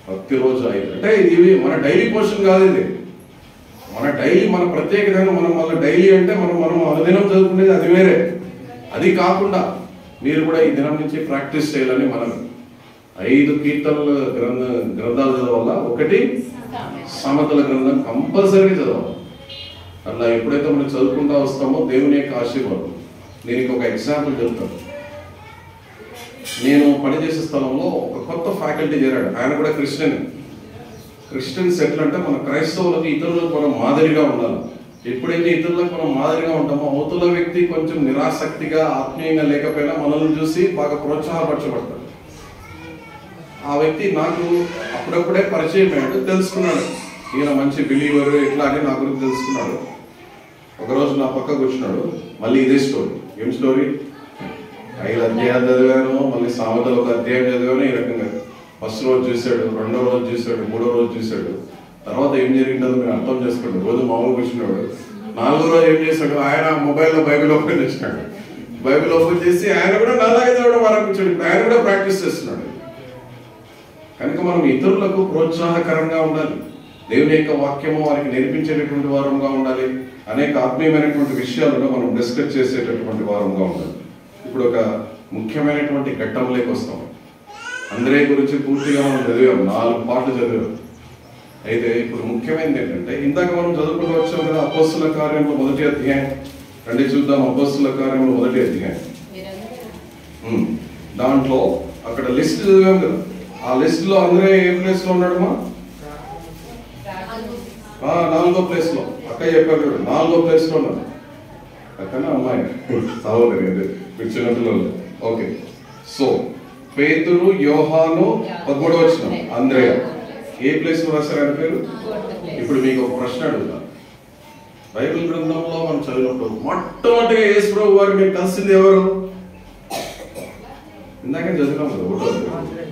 ప్రతిరోజు 5 అంటే ఇది మన డైలీ పోర్షన్ కాదు. ఇది మన డైలీ, మన ప్రత్యేకతను మనం మళ్ళీ డైలీ అంటే మనం అనుదినం చదువుకునేది అది వేరే. అది కాకుండా మీరు కూడా ఈ దినం నుంచి ప్రాక్టీస్ చేయాలని మనం 5 కీర్తనల గ్రంథాలు చదవాల. ఒకటి సామెతల గ్రంథం కంపల్సరీగా చదవాలి. అట్లా ఎప్పుడైతే మనం చదువుకుంటూ వస్తామో దేవుని యొక్క ఆశీర్వాదం. నేను ఒక ఎగ్జాంపుల్ చెప్తాను. నేను పనిచేసే స్థలంలో ఒక కొత్త ఫ్యాకల్టీ చేరాడు. ఆయన కూడా క్రిస్టియన్స్ ఎట్లా అంటే, మన క్రైస్తవులకు ఇతరులకు మనం మాదిరిగా ఉండాలి. ఎప్పుడైతే ఇతరులకు మనం మాదిరిగా ఉంటామో, అవతల వ్యక్తి కొంచెం నిరాసక్తిగా ఆత్మీయంగా లేకపోయినా మనల్ని చూసి బాగా ప్రోత్సాహపరచబడతాడు. ఆ వ్యక్తి నాకు అప్పుడప్పుడే పరిచయం అయ్యాడు, తెలుసుకున్నాడు. ఈయన మంచి బిలీవర్ ఇట్లా అని నా గురించి తెలుసుకున్నాడు. ఒకరోజు నా పక్క కూర్చున్నాడు. మళ్ళీ ఇదే స్టోరీ. ఏం స్టోరీ? 5 అధ్యాయాలు చదివాను, మళ్ళీ సామెతలు ఒక అధ్యాయం చదివాను. ఈ రకంగా ఫస్ట్ రోజు చూశాడు, 2వ రోజు చూశాడు, 3వ రోజు చూశాడు. తర్వాత ఏం జరిగిందో మీరు అర్థం చేసుకోండి. రోజు మామూలు కూర్చున్నాడు. 4వ రోజు ఏం చేశాడు? ఆయన మొబైల్లో బైబిల్ ఓపెన్ చేసినాడు. బైబిల్ ఓపెన్ చేసి ఆయన కూడా నాలాగే చదవడం ఆరంభించాడు. ఆయన కూడా ప్రాక్టీస్ చేస్తున్నాడు. కనుక మనం ఇతరులకు ప్రోత్సాహకరంగా ఉండాలి. దేవుని యొక్క వాక్యము వారికి నేర్పించేటటువంటి వారంగా ఉండాలి. అనేక ఆత్మీయమైనటువంటి విషయాలను మనం డిస్కస్ చేసేటటువంటి వారంగా ఉండాలి. ఇప్పుడు ఒక ముఖ్యమైనటువంటి ఘట్టంలోకి వస్తాం. అంద్రే గురించి పూర్తిగా మనం చదివాం, 4 పాటలు చదివాం. అయితే ఇప్పుడు ముఖ్యమైనది ఏంటంటే, ఇందాక మనం చదువుకుంటూ వచ్చాం కదా, అపోస్తుల కార్యంలో 1వ అధ్యాయం. రండి చూద్దాం. అపోస్తుల కార్యంలో 1వ అధ్యాయం. దాంట్లో అక్కడ లిస్ట్ చదివాం కదా. ఆ లిస్ట్ లో అంద్రే ఏ ప్లేస్ లో ఉన్నాడమ్మా? 4వ ప్లేస్ లో. అక్క చెప్పారు, 4వ ప్లేస్ లో ఉన్నాడు. అక్కన అమ్మాయి సహోదరి, మీరు చిన్నపిల్లలు. ఓకే. సో పేతురు, యోహాను 13వ వచనం, అంద్రేయ ఏ ప్లేస్ లో రాశారు ఆయన పేరు? ఇప్పుడు మీకు ఒక ప్రశ్న అడుగుతాను. బైబిల్ గ్రంథంలో మనం చదివినప్పుడు మొట్టమొదటిగా యేసు ప్రభు వారు మీకు కలిసింది ఎవరు? ఇందాక చదివినాం కదా, 1వ అధ్యాయం.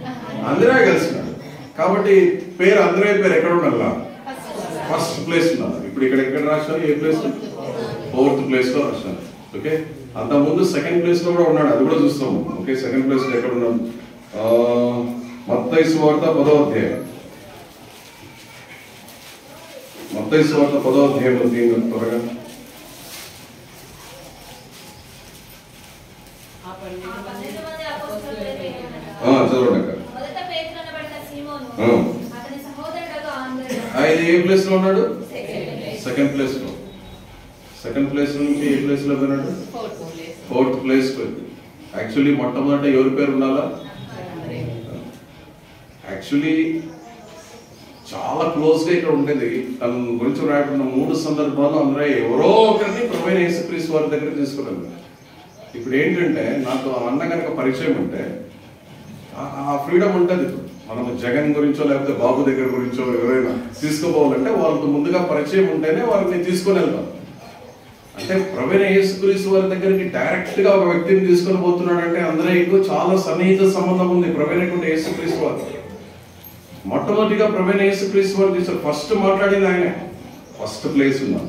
అంద్రేయ కలిసినాడు. కాబట్టి పేరు అంద్రేయ పేరు ఎక్కడ ఉండాలా? ఫస్ట్ ప్లేస్ ఉన్నారు. ఇప్పుడు ఇక్కడ ఎక్కడ రాశారు? ఏ ప్లేస్? 4th ప్లేస్ లో రాశారు. ఓకే. అంతకుముందు 2nd ప్లేస్ లో కూడా ఉన్నాడు, అది కూడా చూస్తాము. ఓకే. 2nd ప్లేస్ లో ఎక్కడ ఉన్నాడు? మత్తయి సువార్త 10వ అధ్యాయం. మత్తయి సువార్త 10వ అధ్యాయంలో దీని త్వరగా చదవండి అక్క. ఆయన ఏ ప్లేస్ లో ఉన్నాడు? 2nd ప్లేస్ లో. 2nd ప్లేస్ నుంచి ఏ ప్లేస్ లో పోయినాడు? 4th ప్లేస్ కు. యాక్చువల్లీ మొట్టమొదట ఎవరి పేరు ఉండాలా? యాక్చువల్లీ చాలా క్లోజ్ గా ఇక్కడ ఉండేది. తన గురించి రాయకుండా 3 సందర్భాల్లో అందరూ ఎవరో ఒకరిని ప్రభువైన యేసుక్రీస్తు వారి దగ్గర తీసుకున్నాను. ఇప్పుడు ఏంటంటే, నాకు అన్న కనుక పరిచయం ఉంటే ఆ ఫ్రీడమ్ ఉంటుంది. ఇప్పుడు మనం జగన్ గురించో లేకపోతే బాబు దగ్గర గురించో ఎవరైనా తీసుకుపోవాలంటే వాళ్ళతో ముందుగా పరిచయం ఉంటేనే వాళ్ళని తీసుకొని వెళ్తాం. అంటే ప్రభువైన యేసుక్రీస్తు వారి దగ్గరికి డైరెక్ట్ గా ఒక వ్యక్తిని తీసుకొని పోతున్నాడంటే అందరికీ చాలా సన్నిహిత సంబంధం ఉంది ప్రభువైనటువంటి యేసుక్రీస్తు వారు. మొట్టమొదటిగా ప్రభువైన యేసుక్రీస్తు వారు తీసారు. ఫస్ట్ మాట్లాడింది ఆయన. ఫస్ట్ ప్లేస్ ఉన్నాం.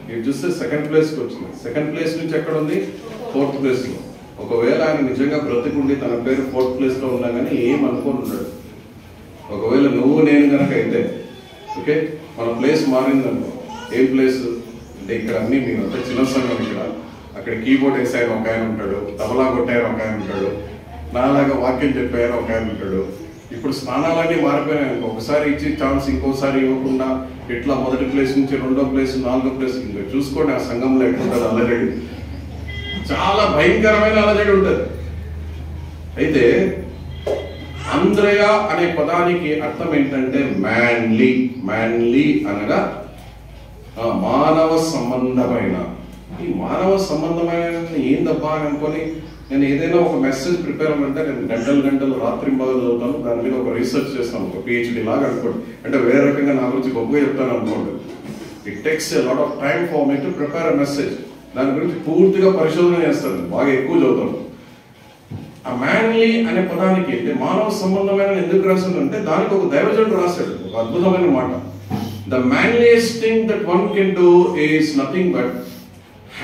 మీరు చూస్తే 2nd ప్లేస్కి వచ్చింది. 2nd ప్లేస్ నుంచి ఎక్కడ ఉంది? 4th ప్లేస్ లో. ఒకవేళ ఆయన నిజంగా బ్రతికుండి తన పేరు 4th ప్లేస్ లో ఉన్నా కానీ ఏం అనుకోని ఉన్నాడు. ఒకవేళ నువ్వు నేను కనుక అయితే ఓకే, మన ప్లేస్ మారిందనుకో. ఏం ప్లేస్ అంటే ఇక్కడ అన్ని మేమంతా చిన్న సంఘం, ఇక్కడ అక్కడ కీబోర్డ్ వేసాయని ఒక ఆయన ఉంటాడు, తబలా కొట్టాయని ఒక ఆయన ఉంటాడు, నాలాగా వాక్యం చెప్పాయని ఒక ఆయన ఉంటాడు. ఇప్పుడు స్నానాలన్నీ మారిపోయినాయి. ఒకసారి ఇచ్చి ఛాన్స్ ఇంకోసారి ఇవ్వకుండా ఇట్లా మొదటి ప్లేస్ నుంచి రెండో ప్లేస్, నాలుగో ప్లేస్, ఇంకా చూసుకోండి ఆ సంఘంలో ఎట్లుంటుంది అల్లజడి. చాలా భయంకరమైన అల్లజడి ఉంటుంది. అయితే అంద్రయ అనే పదానికి అర్థం ఏంటంటే మ్యాన్లీ. మ్యాన్లీ అనగా మానవ సంబంధమైన. ఈ మానవ సంబంధమైన ఏందబ్బా అని అనుకొని నేను ఏదైనా ఒక మెసేజ్ ప్రిపేర్ అవ్వాలంటే నేను గంటలు రాత్రి మొదలు చదువుతాను, దాని మీద ఒక రీసెర్చ్ చేస్తాను, ఒక పిహెచ్డి లాగా అనుకోండి. అంటే వేరే రకంగా నా గురించి గొప్పగా చెప్తాను అనుకోండి. It takes a lot of time for me to prepare a message. దాని గురించి పూర్తిగా పరిశోధన చేస్తాను, బాగా ఎక్కువ చదువుతాను. ఆ మ్యాన్లీ అనే పదానికి అంటే మానవ సంబంధమైన ఎందుకు రాశాడంటే దానికి ఒక దైవజనుడు రాశాడు ఒక అద్భుతమైన మాట. The manliest thing that one can do is nothing but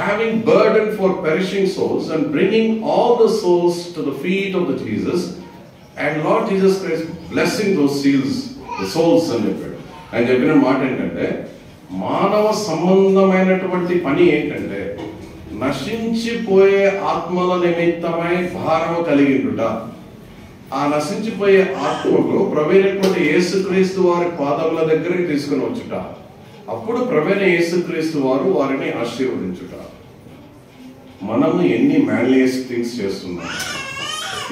having burden for perishing souls and bringing all the souls to the feet of the Jesus and Lord Jesus Christ blessing those seals, the souls అని చెప్పాడు. ఆయన చెప్పిన మాట ఏంటంటే మానవ సంబంధమైనటువంటి పని ఏంటంటే నశించిపోయే ఆత్మల నిమిత్తమై భారము కలిగిండుట. ఆ నశించిపోయే ఆత్మకు ప్రభువైనటువంటి యేసుక్రీస్తు వారి పాదముల దగ్గరికి తీసుకుని వచ్చుట. అప్పుడు ప్రభువైన యేసుక్రీస్తు వారు వారిని ఆశీర్వదించుట. మనము ఎన్ని మ్యాన్లీయస్ థింగ్స్ చేస్తున్నాం,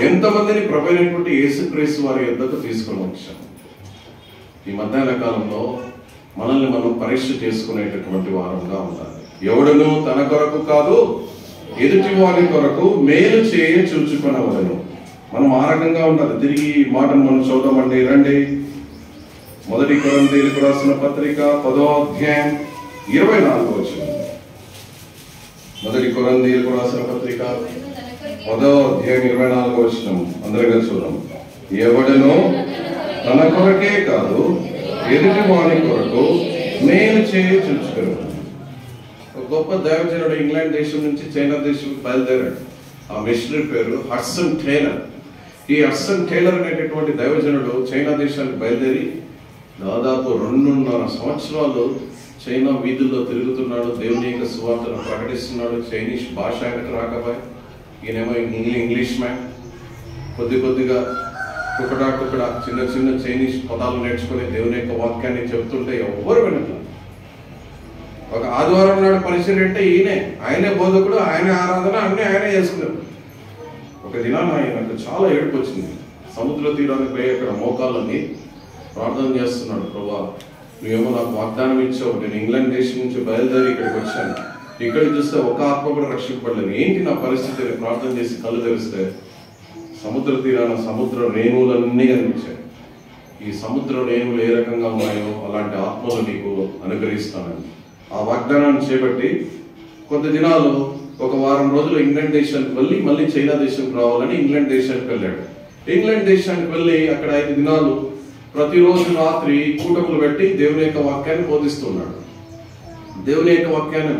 ఎంతమందిని ప్రభువైనటువంటి యేసుక్రీస్తు వారి యొద్దకు తీసుకొని వచ్చాం. ఈ మధ్యాహ్న కాలంలో మనల్ని మనం పరీక్ష చేసుకునేటటువంటి వారంగా ఉండాలి. ఎవడను తన కొరకు కాదు ఎదుటి వారి కొరకు మేలు చేయ చూచుకొనవలెను. మనం ఆ రకంగా ఉండాలి. తిరిగి ఈ మాటను మనం చూద్దామండి, రండి. మొదటి కొరింథీయులకు రాసిన పత్రిక 10వ అధ్యాయం 24వ వచనం. మొదటి కొరింథీయులకు రాసిన పత్రిక 10వ అధ్యాయం 24వ వచనం అందరిగా చూద్దాం. ఎవడనో తన కొరకే కాదు ఎదుటి వారి కొరకు మేలు చేయ చూచుకొనవలెను. ఒక గొప్ప దైవజనుడు ఇంగ్లాండ్ దేశం నుంచి చైనా దేశం బయలుదేరాడు. ఆ మిషనరీ పేరు హడ్సన్ టేలర్. ఈ హడ్సన్ టేలర్ అనేటటువంటి దైవజనుడు చైనా దేశానికి బయలుదేరి దాదాపు 2.5 సంవత్సరాలు చైనా వీధుల్లో తిరుగుతున్నాడు. దేవుని యొక్క సువార్తను ప్రకటిస్తున్నాడు. చైనీస్ భాష ఆయనకు రాకపోయి, ఈయనేమో ఇంగ్లీష్ మ్యాన్. కొద్దిగా కుకడా చిన్న చైనీస్ పదాలు నేర్చుకుని దేవుని యొక్క వాక్యాన్ని చెప్తుంటే ఎవ్వరు వినట్లేదు. ఒక ఆదివారం నాడు పరిచయం అంటే ఆయనే బోధకుడు, ఆయనే ఆరాధన, అన్నీ ఆయనే చేసుకున్నాడు. ఒక దినాన ఆయనకు చాలా ఏడుపు వచ్చింది. సముద్ర తీరానికి పోయి అక్కడ మోకాళ్ళని ప్రార్థన చేస్తున్నాడు. ప్రభా, నువ్వేమో నాకు వాగ్దానం ఇచ్చావు, నేను ఇంగ్లాండ్ దేశం నుంచి బయలుదేరి ఇక్కడికి వచ్చాను, ఇక్కడికి చూస్తే ఒక ఆత్మ కూడా రక్షింపబడలేదు, ఏంటి నా పరిస్థితిని ప్రార్థన చేసి కళ్ళు తెరిస్తే సముద్ర తీరాన సముద్ర రేణువులన్నీ కనిపించాయి. ఈ సముద్ర రేణువులు ఏ రకంగా ఉన్నాయో అలాంటి ఆత్మలు నీకు అనుగ్రహిస్తానని ఆ వాగ్దానాన్ని చేపట్టి కొద్ది దినాలు, ఒక వారం రోజులు ఇంగ్లాండ్ దేశానికి వెళ్ళి మళ్ళీ చైనా దేశానికి రావాలని ఇంగ్లాండ్ దేశానికి వెళ్ళాడు. ఇంగ్లాండ్ దేశానికి వెళ్ళి అక్కడ 5 దినాలు ప్రతిరోజు రాత్రి కూటములు పెట్టి దేవుని యొక్క వాక్యాన్ని బోధిస్తున్నాడు. దేవుని యొక్క వాక్యాన్ని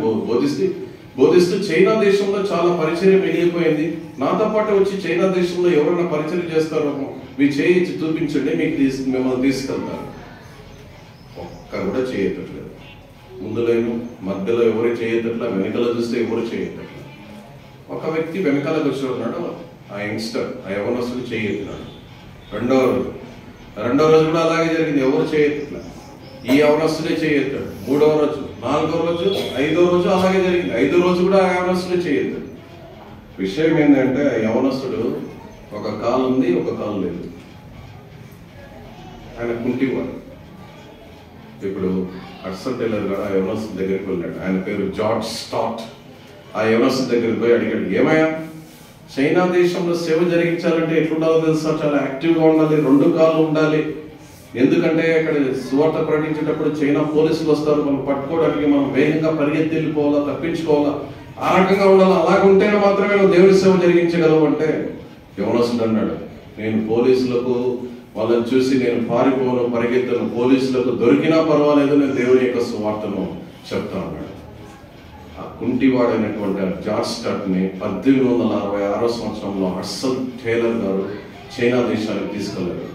బోధిస్తూ చైనా దేశంలో చాలా పరిచర్య మిగిలిపోయింది. నాతో పాటు వచ్చి చైనా దేశంలో ఎవరైనా పరిచర్య చేస్తారో మీ చేయి చూపించండి, మిమ్మల్ని తీసుకెళ్తారు. ఒక్కరు కూడా చేయట్లేదు. ముందులేను మధ్యలో ఎవరు చేయట్లా, వెనకాల చూస్తే ఎవరు చేయట్లా. ఒక వ్యక్తి వెనకాలకు వచ్చి ఉన్నాడు. ఆ యంగ్స్టర్, ఆ యవనస్తుడు చేయెత్తినాడు. రెండో రోజు కూడా అలాగే జరిగింది, ఎవరు చేయెత్తట్లా. ఈ యవనస్తుడే చేయెత్తాడు. 3వ రోజు, 4వ రోజు, 5వ రోజు అలాగే జరిగింది. 5వ రోజు కూడా ఆ యవనస్తుడే చేయెత్తాడు. విషయం ఏంటంటే ఆ యవనస్తుడు ఒక కాలు ఉంది, ఒక కాలు లేదు. ఆయన కుంటివాడు. ఇప్పుడు హడ్సన్ టేలర్ గారు ఆ యవనస్తు దగ్గరికి వెళ్ళాడు. ఆయన పేరు జార్జ్ స్టాట్. ఆ యవనస్తు దగ్గరికి పోయి అడిగాడు, ఏమయ్యా, చైనా దేశంలో సేవ జరిగించాలంటే ఎట్లుండాలో తెలుసా? చాలా యాక్టివ్గా ఉండాలి, 2 కాళ్ళు ఉండాలి. ఎందుకంటే అక్కడ సువార్త ప్రకటించేటప్పుడు చైనా పోలీసులు వస్తారు, మనం పట్టుకోవడానికి మనం వేగంగా పరిగెత్తి వెళ్ళిపోవాలా, తప్పించుకోవాలా, ఆ రకంగా ఉండాలి. అలాగ ఉంటేనే మాత్రమే నువ్వు దేవుని సేవ జరిగించగలవు అంటే యవనస్తుడు అన్నాడు, నేను పోలీసులకు వాళ్ళని చూసి నేను పారిపోను, పరిగెత్తను, పోలీసులకు దొరికినా పర్వాలేదు, నేను దేవుని యొక్క సువార్తను చెప్తాను అన్నాడు. ఆ కుంటివాడైనటువంటి జార్జ్ స్టాట్ని 1866వ సంవత్సరంలో హడ్సన్ టేలర్ గారు చైనా దేశానికి తీసుకెళ్లారు.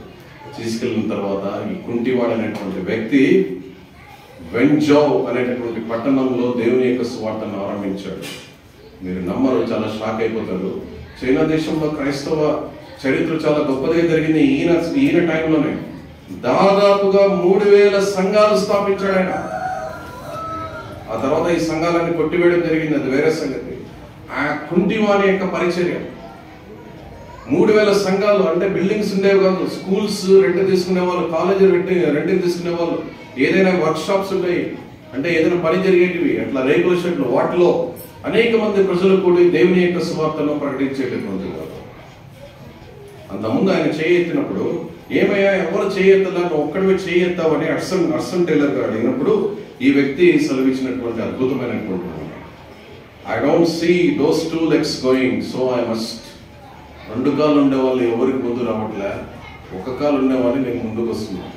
తీసుకెళ్ళిన తర్వాత ఈ కుంటివాడు అనేటువంటి వ్యక్తి వెంజౌ అనేటటువంటి పట్టణంలో దేవుని యొక్క సువార్తను ఆరంభించాడు. మీరు నమ్మరు, చాలా షాక్ అయిపోతారు. చైనా దేశంలో క్రైస్తవ చరిత్ర చాలా గొప్పదిగా జరిగింది ఈయన టైంలోనే. దాదాపుగా 3000 సంఘాలు స్థాపించాడు ఆయన. ఆ తర్వాత ఈ సంఘాలన్నీ కొట్టివేయడం జరిగింది, అది వేరే సంగతి. ఆ కుంటివాని యొక్క పరిచర్య 3000 సంఘాలు అంటే బిల్డింగ్స్ ఉండేవి కాదు, స్కూల్స్ రెంట్ తీసుకునే వాళ్ళు, కాలేజీ రెంట్ తీసుకునే వాళ్ళు, ఏదైనా వర్క్ షాప్స్ ఉంటాయి అంటే ఏదైనా పని జరిగేటివి అట్లా రేకుల షెడ్లు, వాటిలో అనేక మంది ప్రజలు కూడి దేవుని యొక్క సువార్తను ప్రకటించేటటువంటి వారు. అంతకుముందు ఆయన చేయెత్తినప్పుడు ఏమయ్యా ఎవరు చేయెత్తలా, నువ్వు ఒక్కడివి చేయెత్తావని అర్సన్ టైలర్ గారు అడిగినప్పుడు ఈ వ్యక్తి సెలవిచ్చినటువంటి అద్భుతమైనటువంటి I don't see those 2 legs going, so I must. 2 కాళ్ళు ఉండేవాళ్ళు ఎవరికి ముందు రావట్లే, ఒక కాలు ఉండేవాళ్ళు నేను ముందుకు వస్తున్నాను.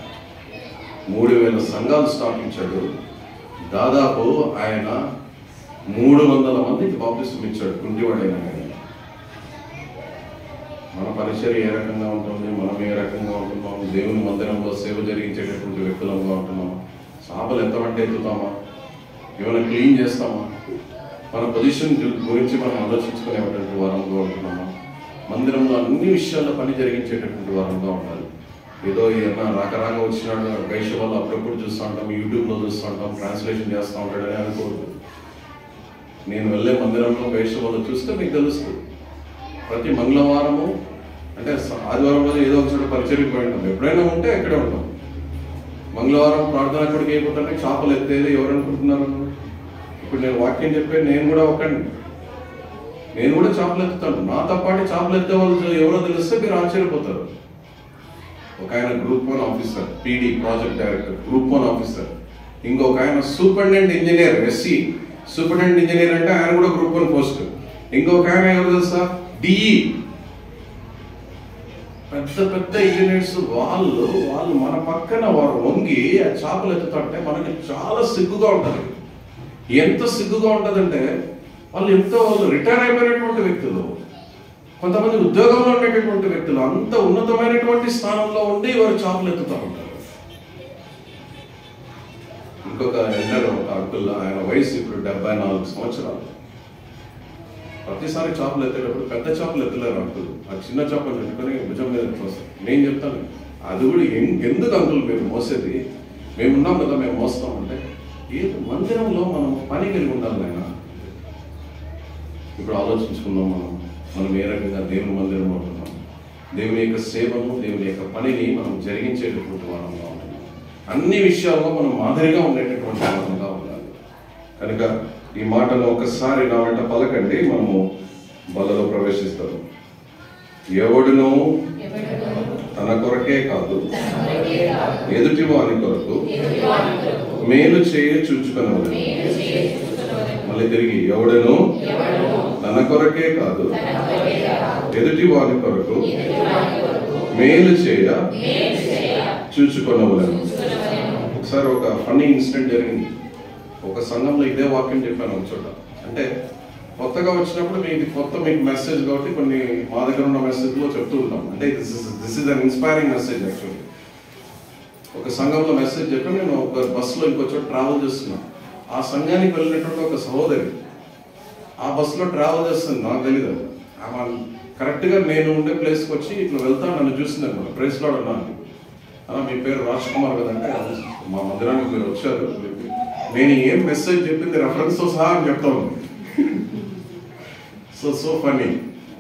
3000 సంఘాలు స్థాపించాడు. దాదాపు ఆయన 300 మందికి బాప్తిస్మం ఇచ్చాడు కుంటివాడైనా. మన పరిచర్య ఏ రకంగా ఉంటుంది, మనం ఏ రకంగా ఉంటున్నాం, దేవుని మందిరంలో సేవ జరిగించేటటువంటి వ్యక్తులంగా ఉంటున్నాం. చేపలు ఎంతమంటే ఎత్తుతామా, ఏమైనా క్లీన్ చేస్తామా, మన పొజిషన్ గురించి మనం ఆలోచించుకునేటువంటి వారంగా ఉంటున్నామా, మందిరంలో అన్ని విషయాల్లో పని జరిగించేటటువంటి వారంగా ఉండాలి. ఏదో ఏదైనా రాక వచ్చినాడు గైష వాళ్ళు అప్పుడప్పుడు చూస్తూ ఉంటాం, యూట్యూబ్లో చూస్తూ ఉంటాం, ట్రాన్స్లేషన్ చేస్తూ ఉంటాడని అనుకోవద్దు. నేను వెళ్ళే మందిరంలో గైష వాళ్ళు చూస్తే మీకు తెలుస్తుంది. ప్రతి మంగళవారము అంటే ఆదివారం రోజు ఏదో ఒక చోట పరిచర్యకు పోయి ఉంటాం, ఎప్పుడైనా ఉంటే ఎక్కడే ఉంటాం. మంగళవారం ప్రార్థన ఎక్కడికి అయిపోతుంటే చేపలు ఎత్తేది ఎవరు అనుకుంటున్నారు? ఇప్పుడు నేను వాక్యం చెప్పే నేను కూడా నేను కూడా చేపలు ఎత్తుతాను. నాతో పాటు చేపలు ఎత్తే వాళ్ళు ఎవరో తెలిస్తే మీరు ఆశ్చర్యపోతారు. ఒక ఆయన group 1 officer, PD project director, group 1 officer. ఇంకొక ఆయన superintendent engineer, SC superintendent engineer అంటే ఆయన కూడా గ్రూప్ 1 పోస్ట్. ఇంకొక ఆయన ఎవరు తెలుసా, డిఈ. పెద్ద పెద్ద ఇంజనీర్స్ వాళ్ళు మన పక్కన వారు వంగి ఆ చేపలు ఎత్తుతుంటే మనకి చాలా సిగ్గుగా ఉంటుంది. ఎంత సిగ్గుగా ఉంటుందంటే వాళ్ళు రిటైర్ అయిపోయినటువంటి వ్యక్తులు, కొంతమంది ఉద్యోగంలో ఉండేటటువంటి వ్యక్తులు, అంత ఉన్నతమైనటువంటి స్థానంలో ఉండి వారు చేపలు ఎత్తుతూ ఉంటారు. ఇంకొక అంకుల్, ఆయన వయసు ఇప్పుడు 74 సంవత్సరాలు. ప్రతిసారి చేపలు ఎత్తేటప్పుడు పెద్ద చేపలు ఎత్తలేరు అంకుల్, ఆ చిన్న చేపలు పెట్టుకొని భుజం మీద మోస్తారు. నేను చెప్తాను, అది కూడా ఎందుకు అంకుల్ మీరు మోసేది, మేమున్నాం కదా మేము మోస్తామంటే, ఏదో మందిరంలో మనం పని కలిగి ఉండాలి ఆయన. ఇప్పుడు ఆలోచించుకుందాం, మనం ఏ రకంగా దేవుని మందిరంలో ఉంటున్నాం, దేవుని యొక్క సేవను, దేవుని యొక్క పనిని మనం జరిగించేటటువంటి వారంగా ఉంటున్నాం. అన్ని విషయాల్లో మనం మాదిరిగా ఉండేటటువంటి వారంగా ఉండాలి. కనుక ఈ మాటను ఒకసారి నా వెంట పలకండి, మనము బలలో ప్రవేశిస్తాము. ఎవడును తన కొరకే కాదు ఎదుటి వాని కొరకు మేలు చేయ చూచుకొనవలెను. మళ్ళీ తిరిగి, ఎవడును తన కొరకే కాదు ఎదుటి వాని కొరకు మేలు చేయ చూచుకొనవలెను. ఒకసారి ఒక ఫన్నీ ఇన్సిడెంట్ జరిగింది. ఒక సంఘంలో ఇదే వాక్యం చెప్పాను ఒక చోట. అంటే కొత్తగా వచ్చినప్పుడు మీకు మెసేజ్ కాబట్టి కొన్ని మా దగ్గర ఉన్న మెసేజ్లో చెప్తూ ఉంటాం. అంటే this is an inspiring message. Actually ఒక సంఘంలో మెసేజ్ చెప్పి నేను ఒక బస్సులో ఇంకో చోట ట్రావెల్ చేస్తున్నాను. ఆ సంఘానికి వెళ్ళినటువంటి ఒక సహోదరి ఆ బస్సులో ట్రావెల్ చేస్తుంది, నాకు తెలీదు. ఆమె కరెక్ట్గా నేను ఉండే ప్లేస్కి వచ్చి ఇట్లా వెళ్తాను, నన్ను చూసింది అనమాట. ప్రైస్లో అన్నాను, మీ పేరు రాజ్ కుమార్ కదంటే, మా మందిరానికి మీరు వచ్చారు, నేను ఏం మెసేజ్ చెప్పింది రెఫరెన్స్తో సహా అని చెప్తాను. So funny.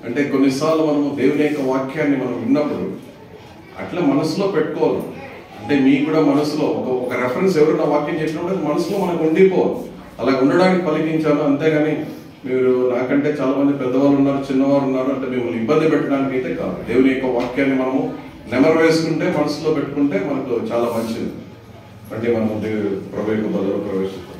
అంటే కొన్నిసార్లు మనము దేవుని యొక్క వాక్యాన్ని మనం విన్నప్పుడు అట్లా మనసులో పెట్టుకోవాలి. అంటే మీకు కూడా మనసులో ఒక రెఫరెన్స్ ఎవరైనా వాక్యం చెప్పినప్పుడు మనసులో మనకు ఉండిపోవాలి. అలా ఉండడానికి పలికించాను, అంతేగాని మీరు నాకంటే చాలా మంది పెద్దవాళ్ళు ఉన్నారు, చిన్నవారు ఉన్నారు అంటే మిమ్మల్ని ఇబ్బంది పెట్టడానికి అయితే కాదు. దేవుని యొక్క వాక్యాన్ని మనము నెమరు వేసుకుంటే, మనసులో పెట్టుకుంటే మనకు చాలా మంచిది. అంటే మనము ప్రభు యొక్క బలలో ప్రవేశిస్తాం.